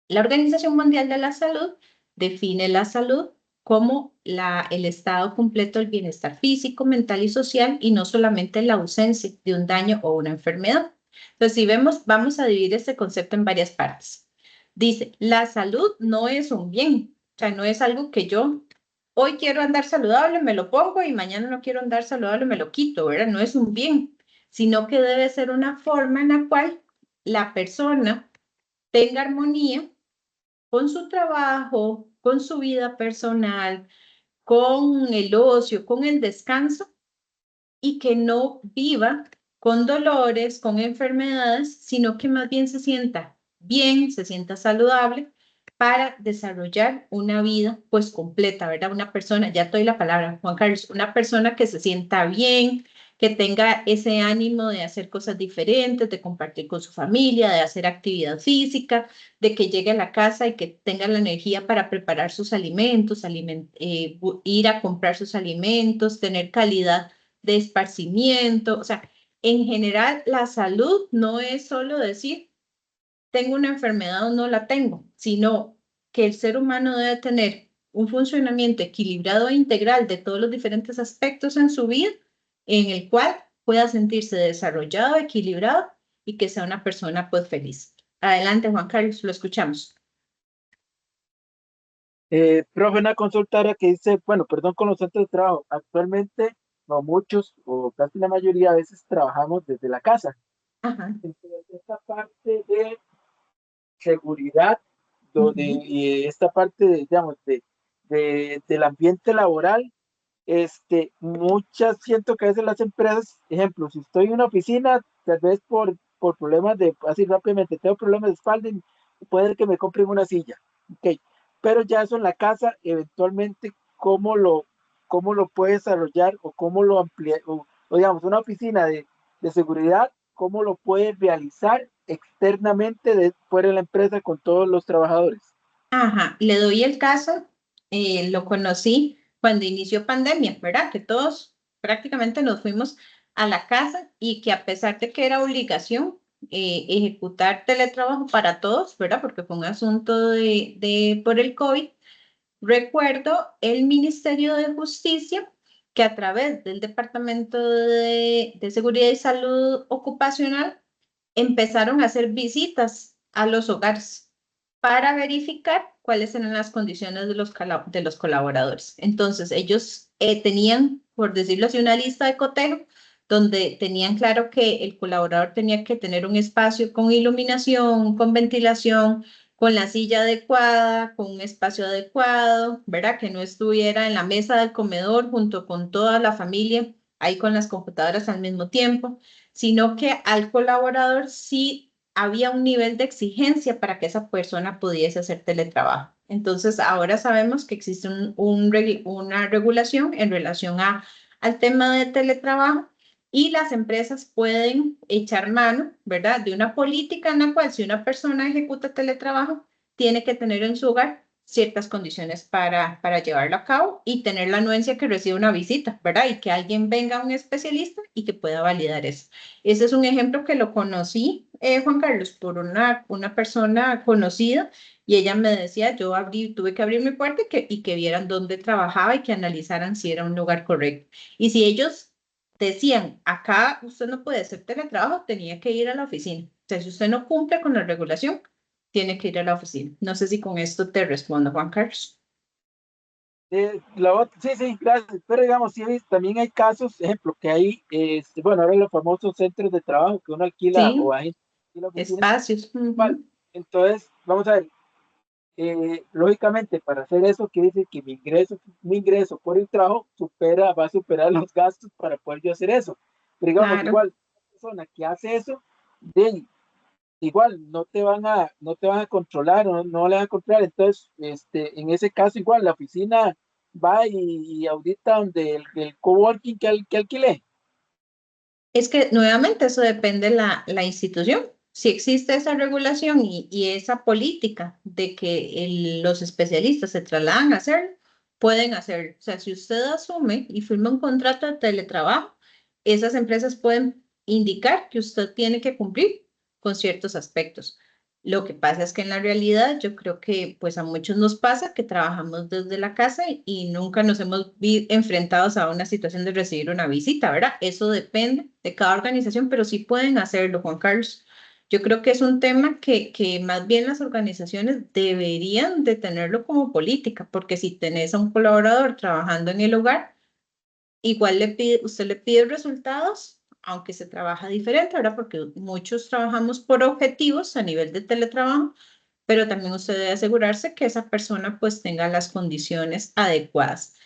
La Organización Mundial de la Salud define la salud como el estado completo del bienestar físico, mental y social, y no solamente la ausencia de un daño o una enfermedad. Entonces, si vemos, vamos a dividir este concepto en varias partes. Dice, la salud no es un bien, o sea, no es algo que yo hoy quiero andar saludable, me lo pongo y mañana no quiero andar saludable, me lo quito, ¿verdad? No es un bien, sino que debe ser una forma en la cual la persona tenga armonía con su trabajo, con su vida personal, con el ocio, con el descanso, y que no viva con dolores, con enfermedades, sino que más bien se sienta bien, se sienta saludable para desarrollar una vida pues completa, ¿verdad? Una persona, ya te doy la palabra, Juan Carlos, una persona que se sienta bien, que tenga ese ánimo de hacer cosas diferentes, de compartir con su familia, de hacer actividad física, de que llegue a la casa y que tenga la energía para preparar sus alimentos, ir a comprar sus alimentos, tener calidad de esparcimiento. O sea, en general, la salud no es solo decir, tengo una enfermedad o no la tengo, sino que el ser humano debe tener un funcionamiento equilibrado e integral de todos los diferentes aspectos en su vida, en el cual pueda sentirse desarrollado, equilibrado y que sea una persona pues feliz. Adelante, Juan Carlos, lo escuchamos. Profe, una consulta ahora que dice, bueno, perdón, con los centros de trabajo. Actualmente, no muchos, o casi la mayoría, a veces trabajamos desde la casa. Ajá. Entonces, esta parte de seguridad, donde y esta parte, digamos, del ambiente laboral, muchas, siento que a veces las empresas, ejemplo, si estoy en una oficina, tal vez por problemas así rápidamente, tengo problemas de espalda y puede que me compren una silla, ok, pero ya eso en la casa, eventualmente, cómo lo puede desarrollar o cómo lo amplía, o digamos, una oficina de seguridad, cómo lo puede realizar externamente fuera de la empresa con todos los trabajadores. Ajá, le doy el caso, lo conocí cuando inició pandemia, ¿verdad? Que todos prácticamente nos fuimos a la casa y que a pesar de que era obligación ejecutar teletrabajo para todos, ¿verdad? Porque fue un asunto por el COVID, recuerdo el Ministerio de Justicia que a través del Departamento de Seguridad y Salud Ocupacional empezaron a hacer visitas a los hogares para verificar cuáles eran las condiciones de los colaboradores. Entonces, ellos tenían, por decirlo así, una lista de cotejo donde tenían claro que el colaborador tenía que tener un espacio con iluminación, con ventilación, con la silla adecuada, con un espacio adecuado, ¿verdad? Que no estuviera en la mesa del comedor junto con toda la familia, ahí con las computadoras al mismo tiempo, sino que al colaborador sí había un nivel de exigencia para que esa persona pudiese hacer teletrabajo. Entonces, ahora sabemos que existe una regulación en relación al tema de teletrabajo y las empresas pueden echar mano, ¿verdad?, de una política en la cual si una persona ejecuta teletrabajo, tiene que tener en su hogar ciertas condiciones para llevarlo a cabo y tener la anuencia que recibe una visita, ¿verdad? Y que alguien venga, un especialista, y que pueda validar eso. Ese es un ejemplo que lo conocí, Juan Carlos, por una persona conocida, y ella me decía, tuve que abrir mi puerta y que vieran dónde trabajaba y que analizaran si era un lugar correcto. Y si ellos decían, acá usted no puede hacer teletrabajo, tenía que ir a la oficina. O sea, si usted no cumple con la regulación, tiene que ir a la oficina. No sé si con esto te respondo, Juan Carlos. Sí, sí, gracias. Pero digamos, sí, también hay casos, ejemplo, que hay, bueno, ahora los famosos centros de trabajo que uno alquila Sí, o hay oficinas. espacios. Vale. Entonces, vamos a ver, lógicamente, para hacer eso, quiere decir que mi ingreso por el trabajo va a superar los gastos para poder yo hacer eso. Pero digamos, Claro. igual, una persona que hace eso, igual no te van a controlar, no le van a controlar. Entonces, en ese caso, igual la oficina va y audita donde el coworking que alquilé. Es que nuevamente eso depende de la institución. Si existe esa regulación y esa política de que los especialistas se trasladan a hacerlo, pueden hacerlo. O sea, si usted asume y firma un contrato de teletrabajo, esas empresas pueden indicar que usted tiene que cumplir con ciertos aspectos. Lo que pasa es que en la realidad yo creo que pues a muchos nos pasa que trabajamos desde la casa y nunca nos hemos enfrentados a una situación de recibir una visita, ¿verdad? Eso depende de cada organización, pero sí pueden hacerlo, Juan Carlos. Yo creo que es un tema que más bien las organizaciones deberían de tenerlo como política, porque si tenés a un colaborador trabajando en el hogar, igual usted le pide resultados, aunque se trabaja diferente, ¿verdad? Porque muchos trabajamos por objetivos a nivel de teletrabajo, pero también usted debe asegurarse que esa persona pues tenga las condiciones adecuadas.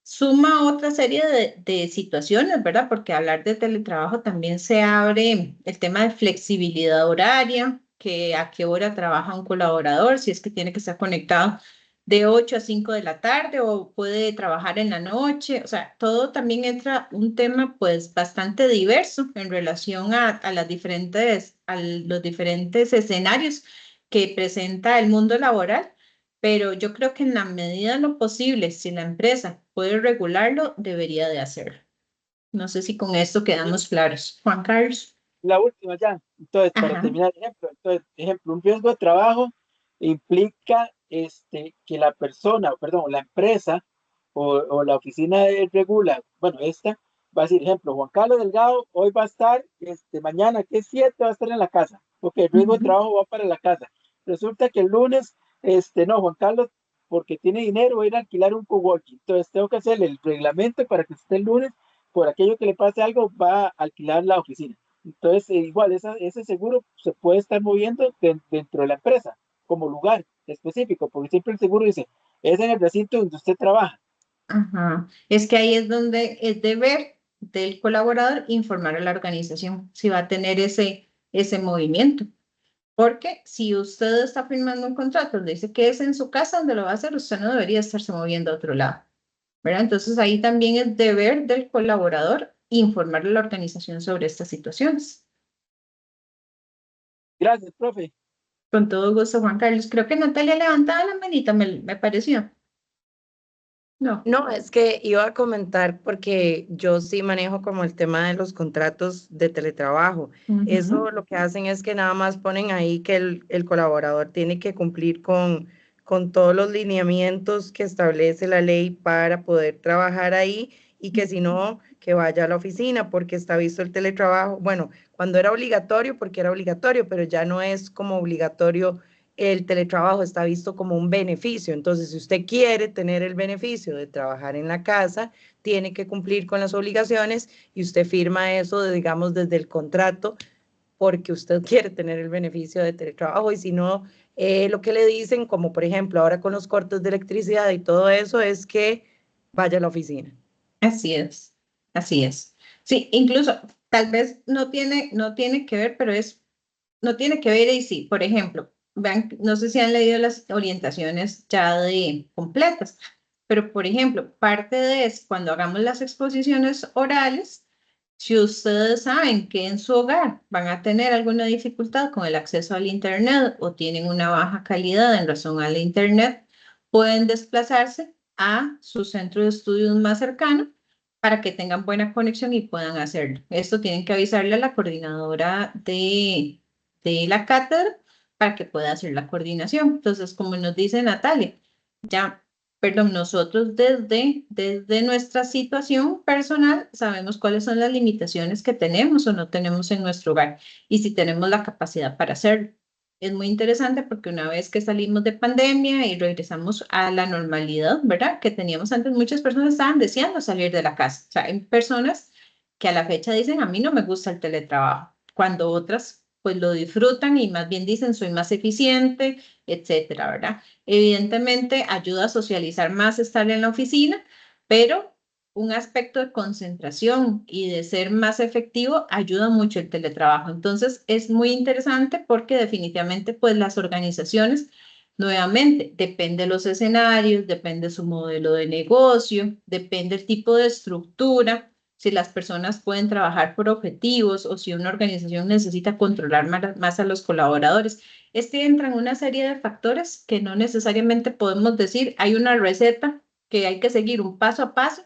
Suma otra serie de situaciones, ¿verdad? Porque hablar de teletrabajo también se abre el tema de flexibilidad horaria, que a qué hora trabaja un colaborador, si es que tiene que estar conectado de 8 a 5 de la tarde o puede trabajar en la noche. O sea, todo también entra un tema pues bastante diverso en relación a los diferentes escenarios que presenta el mundo laboral. Pero yo creo que en la medida de lo posible, si la empresa puede regularlo, debería de hacerlo. No sé si con esto quedamos claros. Juan Carlos. La última ya. Entonces, para Ajá. terminar, ejemplo, un riesgo de trabajo implica que la persona, perdón, la empresa o la oficina regula, bueno, esta va a decir, ejemplo, Juan Carlos Delgado hoy va a estar, mañana que es 7 va a estar en la casa. Ok, el riesgo de trabajo va para la casa. Resulta que el lunes, no, Juan Carlos, porque tiene dinero, va a ir a alquilar un coworking. Entonces, tengo que hacer el reglamento para que esté el lunes, por aquello que le pase algo, va a alquilar la oficina. Entonces, igual, ese seguro se puede estar moviendo dentro de la empresa, como lugar específico, porque siempre el seguro dice, es en el recinto donde usted trabaja. Ajá. Es que ahí es donde es deber del colaborador informar a la organización si va a tener ese movimiento. Porque si usted está firmando un contrato donde dice que es en su casa donde lo va a hacer, usted no debería estarse moviendo a otro lado, ¿verdad? Entonces ahí también es deber del colaborador informar a la organización sobre estas situaciones. Gracias, profe. Con todo gusto, Juan Carlos. Creo que Natalia levantaba la manita, me pareció. No. No, es que iba a comentar porque yo sí manejo como el tema de los contratos de teletrabajo. Eso lo que hacen es que nada más ponen ahí que el colaborador tiene que cumplir con todos los lineamientos que establece la ley para poder trabajar ahí y que si no, que vaya a la oficina porque está visto el teletrabajo. Bueno, cuando era obligatorio, porque era obligatorio, pero ya no es como obligatorio. El teletrabajo está visto como un beneficio. Entonces, si usted quiere tener el beneficio de trabajar en la casa, tiene que cumplir con las obligaciones y usted firma eso, digamos, desde el contrato, porque usted quiere tener el beneficio de teletrabajo. Y si no, lo que le dicen, como por ejemplo ahora con los cortes de electricidad y todo eso, es que vaya a la oficina. Así es, así es. Sí, incluso tal vez no tiene que ver, pero no tiene que ver y sí. Por ejemplo, vean, no sé si han leído las orientaciones ya de completas, pero por ejemplo, parte de eso, cuando hagamos las exposiciones orales, si ustedes saben que en su hogar van a tener alguna dificultad con el acceso al Internet o tienen una baja calidad en razón al Internet, pueden desplazarse a su centro de estudios más cercano para que tengan buena conexión y puedan hacerlo. Esto tienen que avisarle a la coordinadora de la cátedra para que pueda hacer la coordinación. Entonces, como nos dice Natalia, ya, perdón, nosotros desde nuestra situación personal sabemos cuáles son las limitaciones que tenemos o no tenemos en nuestro hogar y si tenemos la capacidad para hacerlo. Es muy interesante porque una vez que salimos de pandemia y regresamos a la normalidad, ¿verdad? Que teníamos antes, muchas personas estaban deseando salir de la casa. O sea, hay personas que a la fecha dicen, a mí no me gusta el teletrabajo, cuando otras pues lo disfrutan y más bien dicen, soy más eficiente, etcétera, ¿verdad? Evidentemente ayuda a socializar más estar en la oficina, pero un aspecto de concentración y de ser más efectivo ayuda mucho el teletrabajo. Entonces es muy interesante porque definitivamente pues las organizaciones, nuevamente, depende de los escenarios, depende su modelo de negocio, depende el tipo de estructura, si las personas pueden trabajar por objetivos o si una organización necesita controlar más a los colaboradores. Entra en una serie de factores que no necesariamente podemos decir, hay una receta que hay que seguir un paso a paso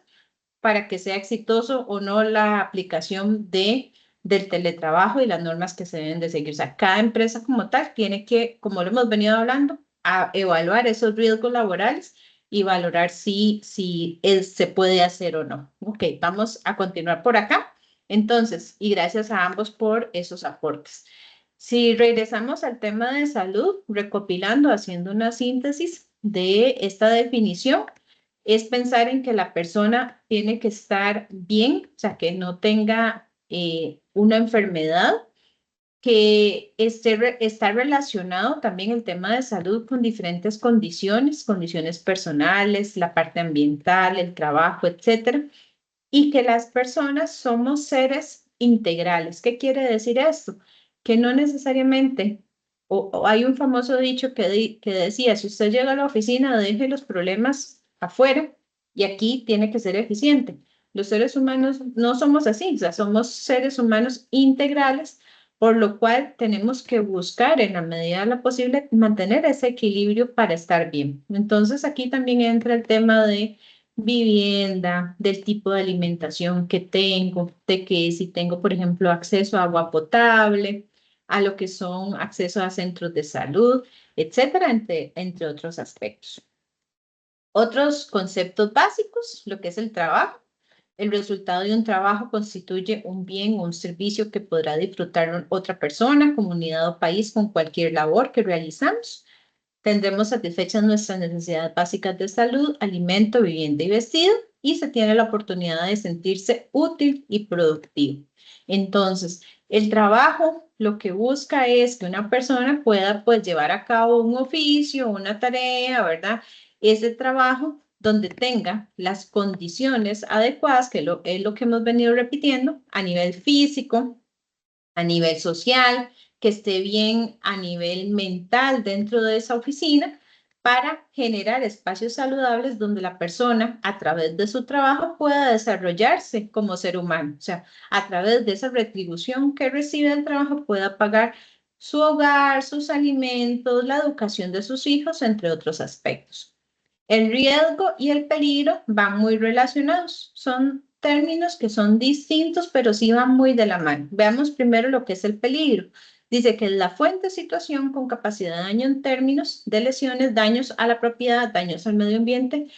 para que sea exitoso o no la aplicación del teletrabajo y las normas que se deben de seguir. O sea, cada empresa como tal tiene que, como lo hemos venido hablando, a evaluar esos riesgos laborales y valorar si se puede hacer o no. Ok, vamos a continuar por acá. Entonces, y gracias a ambos por esos aportes. Si regresamos al tema de salud, recopilando, haciendo una síntesis de esta definición, es pensar en que la persona tiene que estar bien, o sea, que no tenga una enfermedad, que está relacionado también el tema de salud con diferentes condiciones personales, la parte ambiental, el trabajo, etcétera, y que las personas somos seres integrales. ¿Qué quiere decir esto? Que no necesariamente, o hay un famoso dicho que decía, si usted llega a la oficina, deje los problemas afuera y aquí tiene que ser eficiente. Los seres humanos no somos así, o sea, somos seres humanos integrales, por lo cual tenemos que buscar en la medida de lo posible mantener ese equilibrio para estar bien. Entonces aquí también entra el tema de vivienda, del tipo de alimentación que tengo, de que si tengo, por ejemplo, acceso a agua potable, a lo que son acceso a centros de salud, etcétera, entre otros aspectos. Otros conceptos básicos, lo que es el trabajo. El resultado de un trabajo constituye un bien o un servicio que podrá disfrutar otra persona, comunidad o país con cualquier labor que realizamos. Tendremos satisfechas nuestras necesidades básicas de salud, alimento, vivienda y vestido, y se tiene la oportunidad de sentirse útil y productivo. Entonces, El trabajo lo que busca es que una persona pueda pues llevar a cabo un oficio, una tarea, ¿verdad? Ese trabajo donde tenga las condiciones adecuadas, que es lo que hemos venido repitiendo, a nivel físico, a nivel social, que esté bien a nivel mental dentro de esa oficina, para generar espacios saludables donde la persona, a través de su trabajo, pueda desarrollarse como ser humano. O sea, a través de esa retribución que recibe del trabajo, pueda pagar su hogar, sus alimentos, la educación de sus hijos, entre otros aspectos. El riesgo y el peligro van muy relacionados. Son términos que son distintos, pero sí van muy de la mano. Veamos primero lo que es el peligro. Dice que es la fuente de situación con capacidad de daño en términos de lesiones, daños a la propiedad, daños al medio ambiente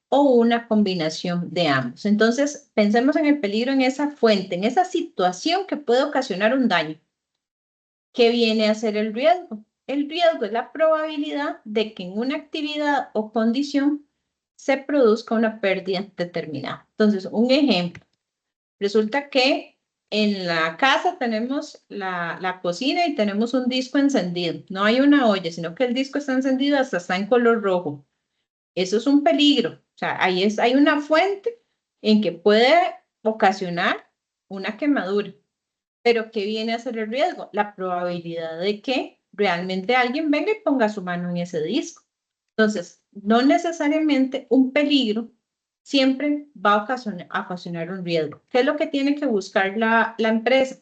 o una combinación de ambos. Entonces, pensemos en el peligro, en esa fuente, en esa situación que puede ocasionar un daño. ¿Qué viene a ser el riesgo? El riesgo es la probabilidad de que en una actividad o condición se produzca una pérdida determinada. Entonces, un ejemplo. Resulta que en la casa tenemos la cocina y tenemos un disco encendido. No hay una olla, sino que el disco está encendido, hasta está en color rojo. Eso es un peligro. O sea, hay una fuente en que puede ocasionar una quemadura. Pero ¿qué viene a ser el riesgo? La probabilidad de que realmente alguien venga y ponga su mano en ese disco. Entonces, no necesariamente un peligro siempre va a ocasionar un riesgo. ¿Qué es lo que tiene que buscar la empresa?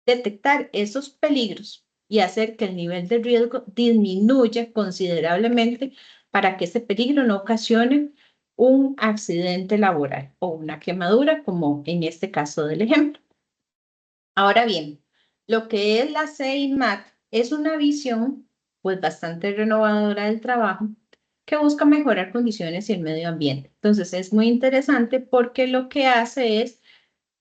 Detectar esos peligros y hacer que el nivel de riesgo disminuya considerablemente para que ese peligro no ocasione un accidente laboral o una quemadura, como en este caso del ejemplo. Ahora bien, lo que es la CIMAT es una visión pues bastante renovadora del trabajo que busca mejorar condiciones y el medio ambiente. Entonces es muy interesante porque lo que hace es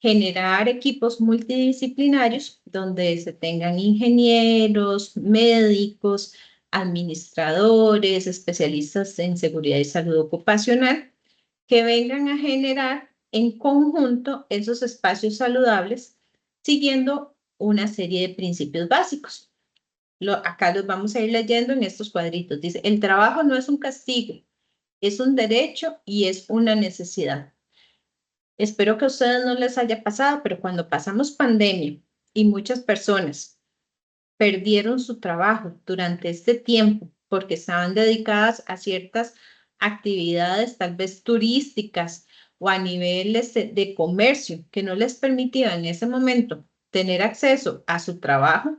generar equipos multidisciplinarios donde se tengan ingenieros, médicos, administradores, especialistas en seguridad y salud ocupacional, que vengan a generar en conjunto esos espacios saludables siguiendo una serie de principios básicos. Acá los vamos a ir leyendo en estos cuadritos. Dice, el trabajo no es un castigo, es un derecho y es una necesidad. Espero que a ustedes no les haya pasado, pero cuando pasamos pandemia y muchas personas perdieron su trabajo durante este tiempo porque estaban dedicadas a ciertas actividades tal vez turísticas o a niveles de comercio que no les permitían en ese momento tener acceso a su trabajo.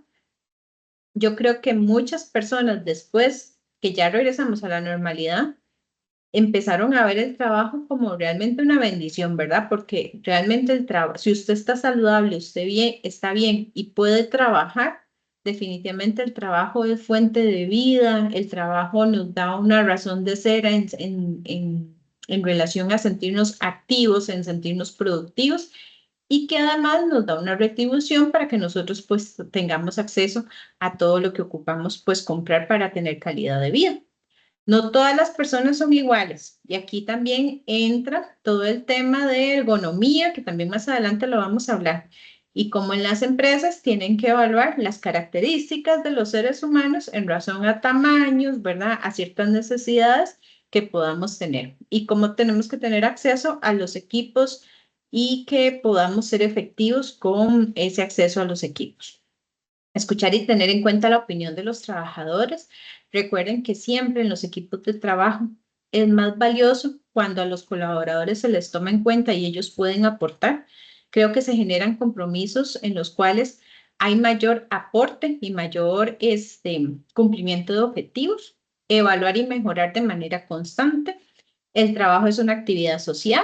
Yo creo que muchas personas después que ya regresamos a la normalidad, empezaron a ver el trabajo como realmente una bendición, ¿verdad? Porque realmente el trabajo, si usted está saludable, usted está bien y puede trabajar, definitivamente el trabajo es fuente de vida, el trabajo nos da una razón de ser en relación a sentirnos activos, en sentirnos productivos y que además nos da una retribución para que nosotros pues tengamos acceso a todo lo que ocupamos pues comprar para tener calidad de vida. No todas las personas son iguales y aquí también entra todo el tema de ergonomía, que también más adelante lo vamos a hablar. Y como en las empresas tienen que evaluar las características de los seres humanos en razón a tamaños, ¿verdad? A ciertas necesidades que podamos tener. Y cómo tenemos que tener acceso a los equipos y que podamos ser efectivos con ese acceso a los equipos. Escuchar y tener en cuenta la opinión de los trabajadores. Recuerden que siempre en los equipos de trabajo es más valioso cuando a los colaboradores se les toma en cuenta y ellos pueden aportar. Creo que se generan compromisos en los cuales hay mayor aporte y mayor cumplimiento de objetivos. Evaluar y mejorar de manera constante. El trabajo es una actividad social.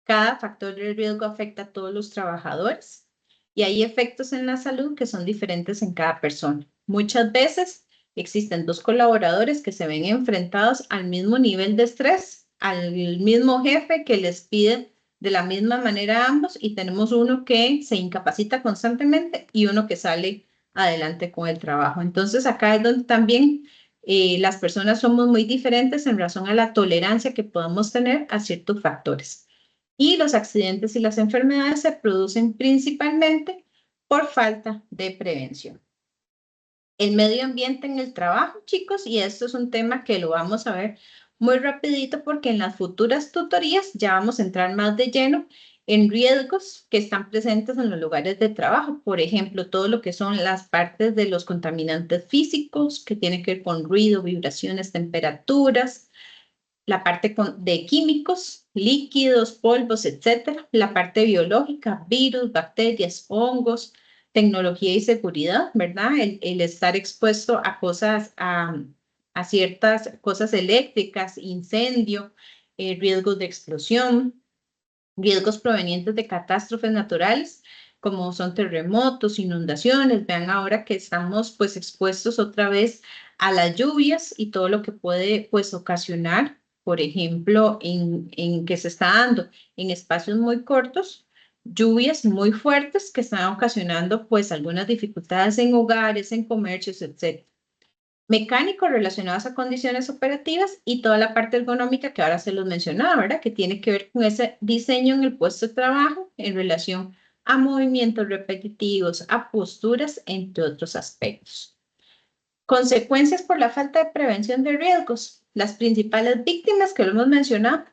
Cada factor de riesgo afecta a todos los trabajadores y hay efectos en la salud que son diferentes en cada persona. Muchas veces existen dos colaboradores que se ven enfrentados al mismo nivel de estrés, al mismo jefe que les pide de la misma manera a ambos y tenemos uno que se incapacita constantemente y uno que sale adelante con el trabajo. Entonces acá es donde también las personas somos muy diferentes en razón a la tolerancia que podamos tener a ciertos factores. Y los accidentes y las enfermedades se producen principalmente por falta de prevención. El medio ambiente en el trabajo, chicos, y esto es un tema que lo vamos a ver muy rapidito porque en las futuras tutorías ya vamos a entrar más de lleno en riesgos que están presentes en los lugares de trabajo. Por ejemplo, todo lo que son las partes de los contaminantes físicos que tienen que ver con ruido, vibraciones, temperaturas, la parte de químicos, líquidos, polvos, etcétera, la parte biológica, virus, bacterias, hongos, tecnología y seguridad, ¿verdad? El estar expuesto a cosas, a ciertas cosas eléctricas, incendio, riesgos de explosión, riesgos provenientes de catástrofes naturales, como son terremotos, inundaciones. Vean ahora que estamos pues expuestos otra vez a las lluvias y todo lo que puede pues ocasionar, por ejemplo, en que se está dando en espacios muy cortos, lluvias muy fuertes que están ocasionando pues algunas dificultades en hogares, en comercios, etc. Mecánicos relacionados a condiciones operativas y toda la parte ergonómica que ahora se los mencionaba, ¿verdad? Que tiene que ver con ese diseño en el puesto de trabajo en relación a movimientos repetitivos, a posturas, entre otros aspectos. Consecuencias por la falta de prevención de riesgos. Las principales víctimas que lo hemos mencionado,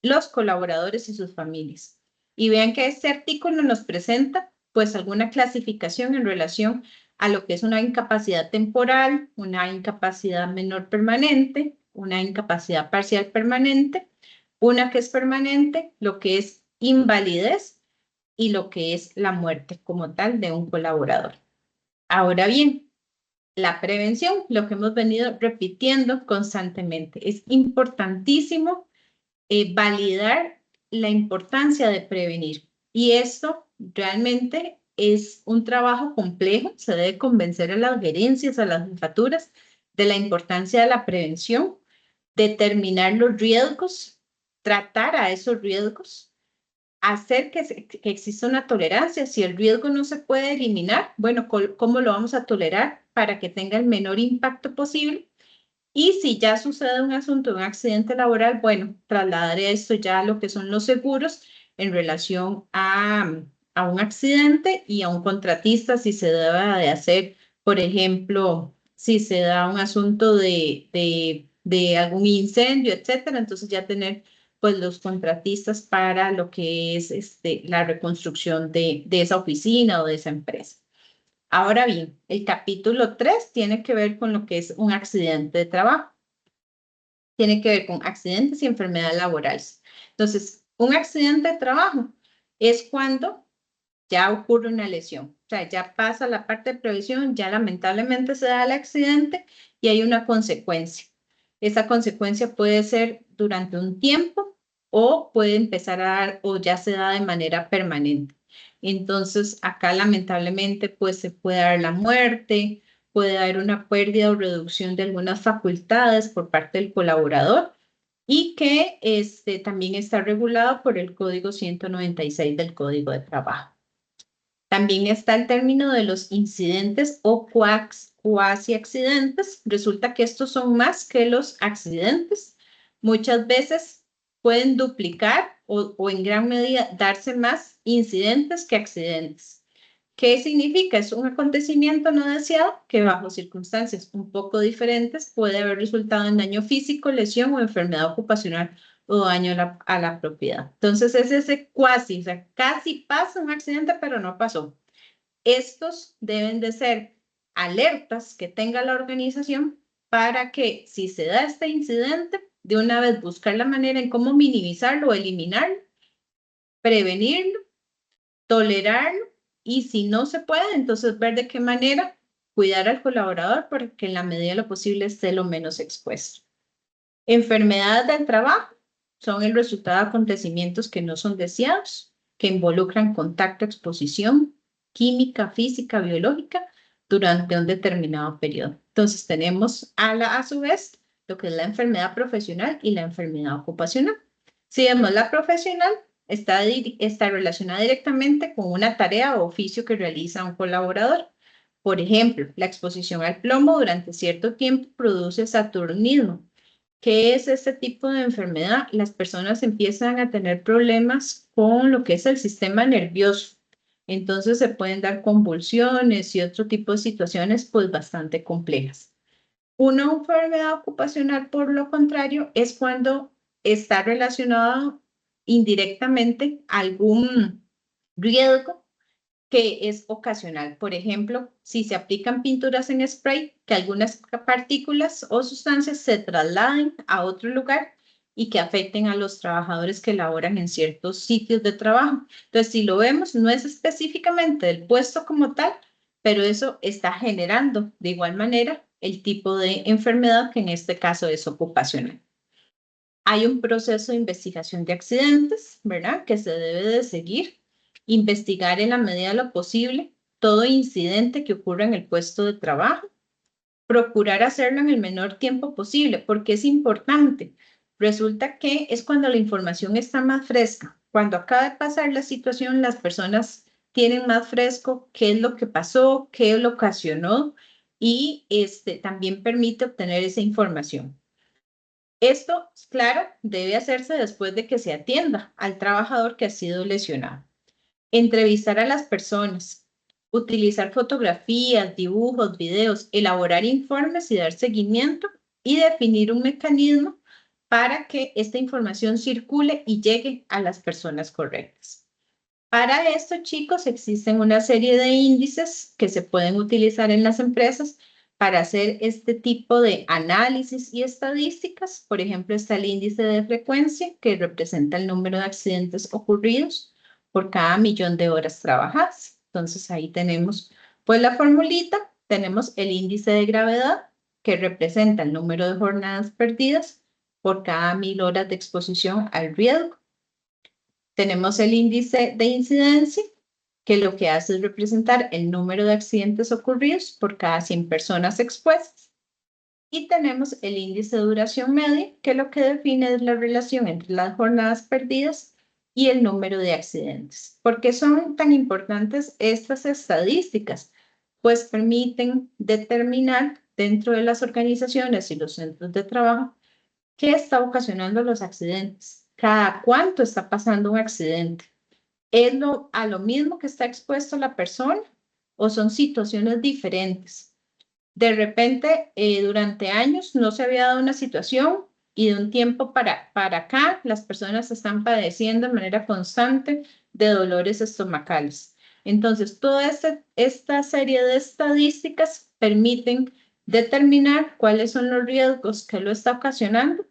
los colaboradores y sus familias. Y vean que este artículo nos presenta pues alguna clasificación en relación a lo que es una incapacidad temporal, una incapacidad menor permanente, una incapacidad parcial permanente, una que es permanente, lo que es invalidez y lo que es la muerte como tal de un colaborador. Ahora bien, la prevención, lo que hemos venido repitiendo constantemente, es importantísimo validar la importancia de prevenir. Y esto realmente es un trabajo complejo, se debe convencer a las gerencias, a las jefaturas de la importancia de la prevención, determinar los riesgos, tratar a esos riesgos, hacer que exista una tolerancia. Si el riesgo no se puede eliminar, bueno, ¿cómo lo vamos a tolerar para que tenga el menor impacto posible? Y si ya sucede un asunto, un accidente laboral, bueno, trasladar esto ya a lo que son los seguros en relación a un accidente y a un contratista si se debe de hacer, por ejemplo, si se da un asunto de algún incendio, etcétera, entonces ya tener pues los contratistas para lo que es la reconstrucción de esa oficina o de esa empresa. Ahora bien, el capítulo 3 tiene que ver con lo que es un accidente de trabajo. Tiene que ver con accidentes y enfermedades laborales. Entonces, un accidente de trabajo es cuando ya ocurre una lesión. O sea, ya pasa la parte de previsión, ya lamentablemente se da el accidente y hay una consecuencia. Esa consecuencia puede ser durante un tiempo o puede empezar a dar o ya se da de manera permanente. Entonces, acá lamentablemente pues se puede dar la muerte, puede haber una pérdida o reducción de algunas facultades por parte del colaborador y que también está regulado por el Código 196 del Código de Trabajo. También está el término de los incidentes o cuasi accidentes. Resulta que estos son más que los accidentes. Muchas veces pueden duplicar o en gran medida darse más incidentes que accidentes. ¿Qué significa? Es un acontecimiento no deseado que bajo circunstancias un poco diferentes puede haber resultado en daño físico, lesión o enfermedad ocupacional o daño a la propiedad. Entonces es ese cuasi, o sea, casi pasa un accidente, pero no pasó. Estos deben de ser alertas que tenga la organización para que si se da este incidente, de una vez buscar la manera en cómo minimizarlo o eliminarlo, prevenirlo, tolerarlo y si no se puede, entonces ver de qué manera cuidar al colaborador para que en la medida de lo posible esté lo menos expuesto. Enfermedades del trabajo son el resultado de acontecimientos que no son deseados, que involucran contacto, exposición, química, física, biológica, durante un determinado periodo. Entonces tenemos a su vez lo que es la enfermedad profesional y la enfermedad ocupacional. Si vemos la profesional, está relacionada directamente con una tarea o oficio que realiza un colaborador. Por ejemplo, la exposición al plomo durante cierto tiempo produce saturnismo. ¿Qué es este tipo de enfermedad? Las personas empiezan a tener problemas con lo que es el sistema nervioso. Entonces se pueden dar convulsiones y otro tipo de situaciones pues bastante complejas. Una enfermedad ocupacional, por lo contrario, es cuando está relacionada indirectamente a algún riesgo que es ocasional. Por ejemplo, si se aplican pinturas en spray, que algunas partículas o sustancias se trasladen a otro lugar y que afecten a los trabajadores que laboran en ciertos sitios de trabajo. Entonces, si lo vemos, no es específicamente del puesto como tal, pero eso está generando de igual manera el tipo de enfermedad que en este caso es ocupacional. Hay un proceso de investigación de accidentes, ¿verdad? Que se debe de seguir, investigar en la medida de lo posible todo incidente que ocurra en el puesto de trabajo, procurar hacerlo en el menor tiempo posible, porque es importante. Resulta que es cuando la información está más fresca. Cuando acaba de pasar la situación, las personas tienen más fresco qué es lo que pasó, qué lo ocasionó y también permite obtener esa información. Esto, claro, debe hacerse después de que se atienda al trabajador que ha sido lesionado. Entrevistar a las personas, utilizar fotografías, dibujos, videos, elaborar informes y dar seguimiento y definir un mecanismo para que esta información circule y llegue a las personas correctas. Para esto, chicos, existen una serie de índices que se pueden utilizar en las empresas para hacer este tipo de análisis y estadísticas. Por ejemplo, está el índice de frecuencia, que representa el número de accidentes ocurridos por cada millón de horas trabajadas. Entonces, ahí tenemos, pues, la formulita. Tenemos el índice de gravedad, que representa el número de jornadas perdidas por cada 1000 horas de exposición al riesgo. Tenemos el índice de incidencia, que lo que hace es representar el número de accidentes ocurridos por cada 100 personas expuestas. Y tenemos el índice de duración media, que lo que define es la relación entre las jornadas perdidas y el número de accidentes. ¿Por qué son tan importantes estas estadísticas? Pues permiten determinar dentro de las organizaciones y los centros de trabajo qué está ocasionando los accidentes, cada cuánto está pasando un accidente. ¿Es a lo mismo que está expuesto la persona o son situaciones diferentes? De repente, durante años no se había dado una situación y de un tiempo para acá las personas están padeciendo de manera constante de dolores estomacales. Entonces, toda esta serie de estadísticas permiten determinar cuáles son los riesgos que lo está ocasionando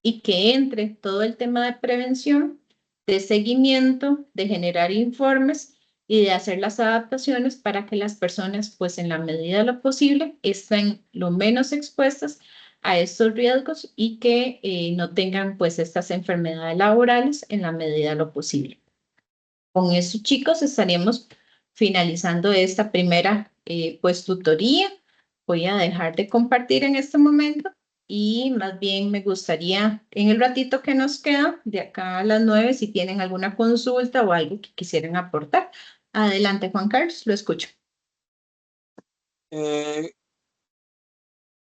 y que entre todo el tema de prevención, de seguimiento, de generar informes y de hacer las adaptaciones para que las personas, pues en la medida de lo posible, estén lo menos expuestas a estos riesgos y que no tengan pues estas enfermedades laborales en la medida de lo posible. Con eso, chicos, estaríamos finalizando esta primera pues tutoría. Voy a dejar de compartir en este momento y más bien me gustaría en el ratito que nos queda, de acá a las 9, si tienen alguna consulta o algo que quisieran aportar. Adelante, Juan Carlos, lo escucho.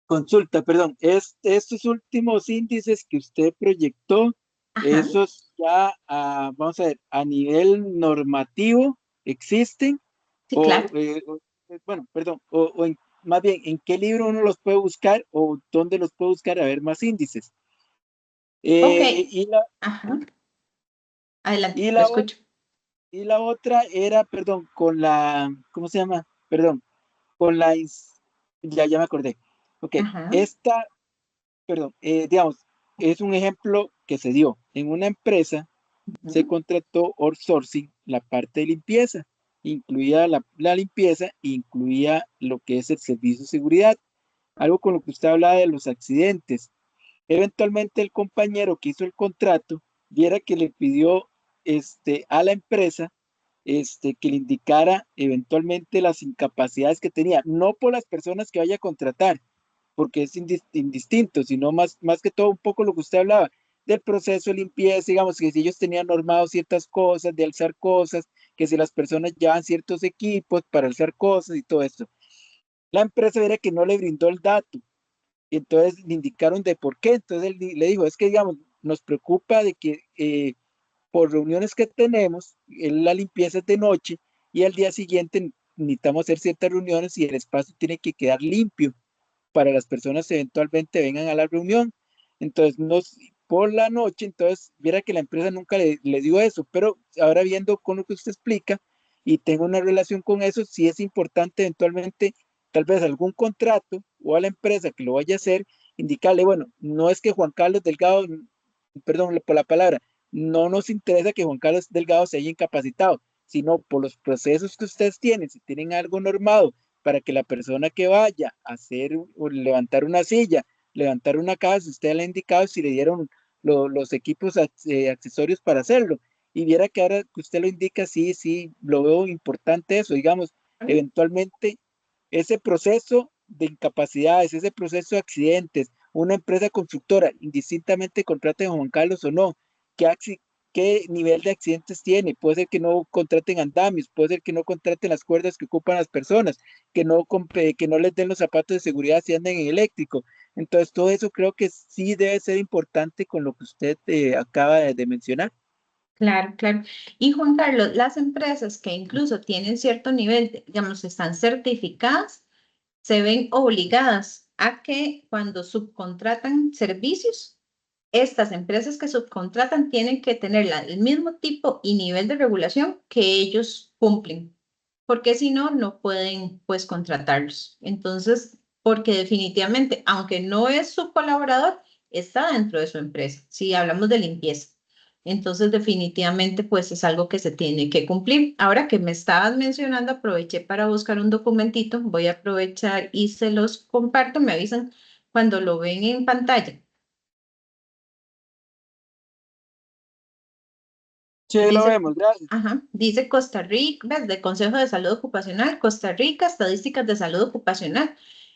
Consulta, perdón, estos últimos índices que usted proyectó, Ajá. esos ya, vamos a ver, a nivel normativo existen, Sí, claro. bueno, perdón, más bien, ¿en qué libro uno los puede buscar o dónde los puede buscar a ver más índices? Ok. Y la, Ajá. Adelante, y lo la, escucho. y la otra era, perdón, con la, ¿cómo se llama? Perdón, con la, ya me acordé. Ok, Ajá. perdón, digamos, es un ejemplo que se dio. En una empresa se contrató outsourcing la parte de limpieza, incluía la limpieza, incluía lo que es el servicio de seguridad, algo con lo que usted hablaba de los accidentes. Eventualmente el compañero que hizo el contrato viera que le pidió a la empresa que le indicara eventualmente las incapacidades que tenía, no por las personas que vaya a contratar, porque es indistinto, sino más que todo un poco lo que usted hablaba del proceso de limpieza, digamos que si ellos tenían normado ciertas cosas, de alzar cosas, que si las personas llevan ciertos equipos para alzar cosas y todo esto. La empresa verá que no le brindó el dato, y entonces le indicaron de por qué, entonces él le dijo, es que digamos, nos preocupa de que por reuniones que tenemos, la limpieza es de noche, y al día siguiente necesitamos hacer ciertas reuniones y el espacio tiene que quedar limpio para las personas que eventualmente vengan a la reunión. Entonces, por la noche, entonces, viera que la empresa nunca le dio eso, pero ahora viendo con lo que usted explica y tengo una relación con eso, sí es importante eventualmente, tal vez algún contrato o a la empresa que lo vaya a hacer, indicarle, bueno, no es que Juan Carlos Delgado, perdón por la palabra, no nos interesa que Juan Carlos Delgado se haya incapacitado, sino por los procesos que ustedes tienen, si tienen algo normado para que la persona que vaya a hacer o levantar una silla, levantar una caja, si usted le ha indicado si le dieron los equipos accesorios para hacerlo. Y viera que ahora que usted lo indica, sí, lo veo importante eso, digamos, eventualmente ese proceso de incapacidades, ese proceso de accidentes, una empresa constructora, indistintamente contraten a Juan Carlos o no, qué nivel de accidentes tiene. Puede ser que no contraten andamios, puede ser que no contraten las cuerdas que ocupan las personas, que no les den los zapatos de seguridad si andan en eléctrico. Entonces, todo eso creo que sí debe ser importante con lo que usted acaba de mencionar. Claro, claro. Y Juan Carlos, las empresas que incluso tienen cierto nivel, digamos, están certificadas, se ven obligadas a que cuando subcontratan servicios, estas empresas que subcontratan tienen que tener el mismo tipo y nivel de regulación que ellos cumplen, porque si no, no pueden pues contratarlos. Entonces, porque definitivamente, aunque no es su colaborador, está dentro de su empresa, si hablamos de limpieza. Entonces, definitivamente, pues es algo que se tiene que cumplir. Ahora que me estabas mencionando, aproveché para buscar un documentito, voy a aprovechar y se los comparto, me avisan cuando lo ven en pantalla. Sí, lo vemos, gracias. Ajá, dice Costa Rica, ¿ves? Del Consejo de Salud Ocupacional, Costa Rica, Estadísticas de Salud Ocupacional.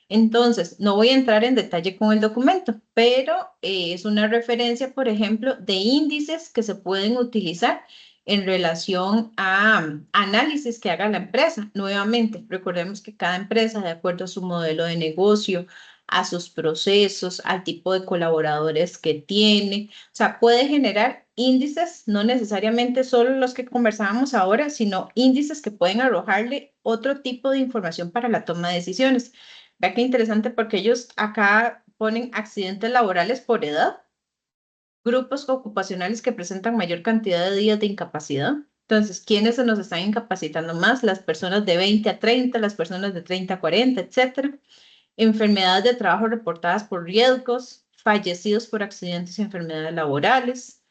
Entonces, no voy a entrar en detalle con el documento, pero es una referencia, por ejemplo, de índices que se pueden utilizar en relación a análisis que haga la empresa. Nuevamente, recordemos que cada empresa, de acuerdo a su modelo de negocio, a sus procesos, al tipo de colaboradores que tiene, o sea, puede generar índices, no necesariamente solo los que conversábamos ahora, sino índices que pueden arrojarle otro tipo de información para la toma de decisiones. Vea qué interesante porque ellos acá ponen accidentes laborales por edad, grupos ocupacionales que presentan mayor cantidad de días de incapacidad. Entonces, ¿quiénes se nos están incapacitando más? Las personas de 20 a 30, las personas de 30 a 40, etcétera. Enfermedades de trabajo reportadas por riesgos, fallecidos por accidentes y enfermedades laborales.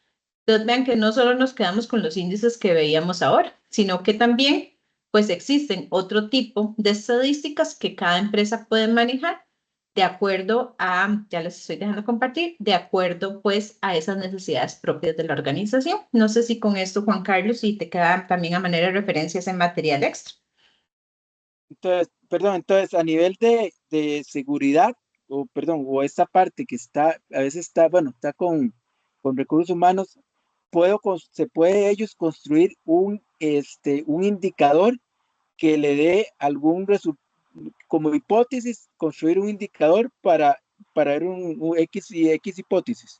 Entonces vean que no solo nos quedamos con los índices que veíamos ahora, sino que también pues existen otro tipo de estadísticas que cada empresa puede manejar de acuerdo a, ya les estoy dejando compartir, de acuerdo pues a esas necesidades propias de la organización. No sé si con esto, Juan Carlos, si te queda también a manera de referencias en material extra. Entonces, a nivel de seguridad, o esta parte que a veces está con recursos humanos, se puede ellos construir un indicador que le dé algún resultado, como hipótesis, construir un indicador para ver un X y X hipótesis.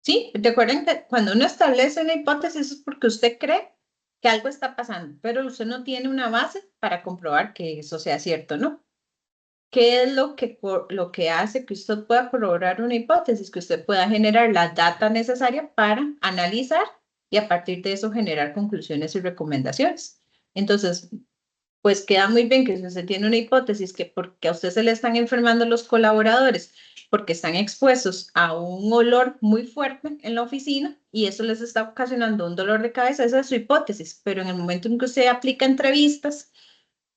Sí, recuerden que cuando uno establece una hipótesis es porque usted cree que algo está pasando, pero usted no tiene una base para comprobar que eso sea cierto, ¿no? ¿Qué es lo que hace que usted pueda corroborar una hipótesis? Que usted pueda generar la data necesaria para analizar y a partir de eso generar conclusiones y recomendaciones. Entonces, pues queda muy bien que si usted tiene una hipótesis que porque a usted se le están enfermando los colaboradores, porque están expuestos a un olor muy fuerte en la oficina y eso les está ocasionando un dolor de cabeza, esa es su hipótesis, pero en el momento en que usted aplica entrevistas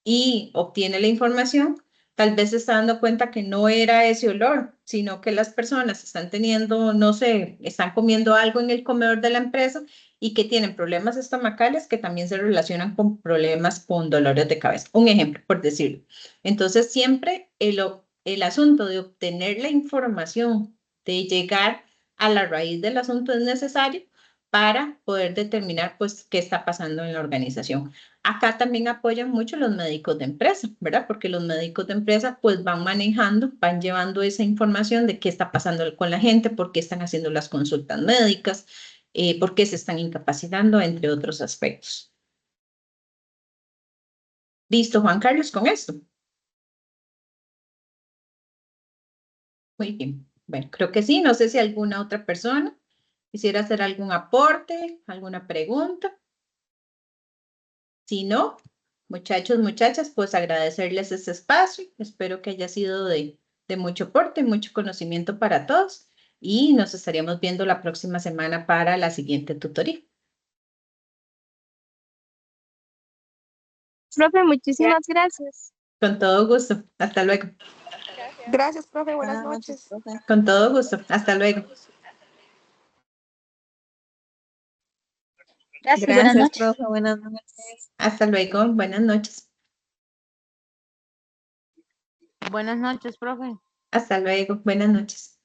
y obtiene la información, tal vez se está dando cuenta que no era ese olor, sino que las personas están teniendo, no sé, están comiendo algo en el comedor de la empresa y que tienen problemas estomacales que también se relacionan con problemas con dolores de cabeza. Un ejemplo, por decirlo. Entonces, siempre el asunto de obtener la información, de llegar a la raíz del asunto es necesario para poder determinar, pues, qué está pasando en la organización. Acá también apoyan mucho los médicos de empresa, ¿verdad? Porque los médicos de empresa pues van manejando, van llevando esa información de qué está pasando con la gente, por qué están haciendo las consultas médicas, por qué se están incapacitando, entre otros aspectos. Listo, Juan Carlos, con esto. Muy bien. Bueno, creo que sí. No sé si alguna otra persona quisiera hacer algún aporte, alguna pregunta. Si no, muchachos, muchachas, pues agradecerles este espacio. Espero que haya sido de mucho aporte, mucho conocimiento para todos. Y nos estaríamos viendo la próxima semana para la siguiente tutoría. Profe, muchísimas gracias. Con todo gusto. Hasta luego. Gracias, profe. Buenas noches. Con todo gusto. Hasta luego. Gracias, buenas noches. Profe. Buenas noches. Hasta luego. Buenas noches. Buenas noches, profe. Hasta luego. Buenas noches.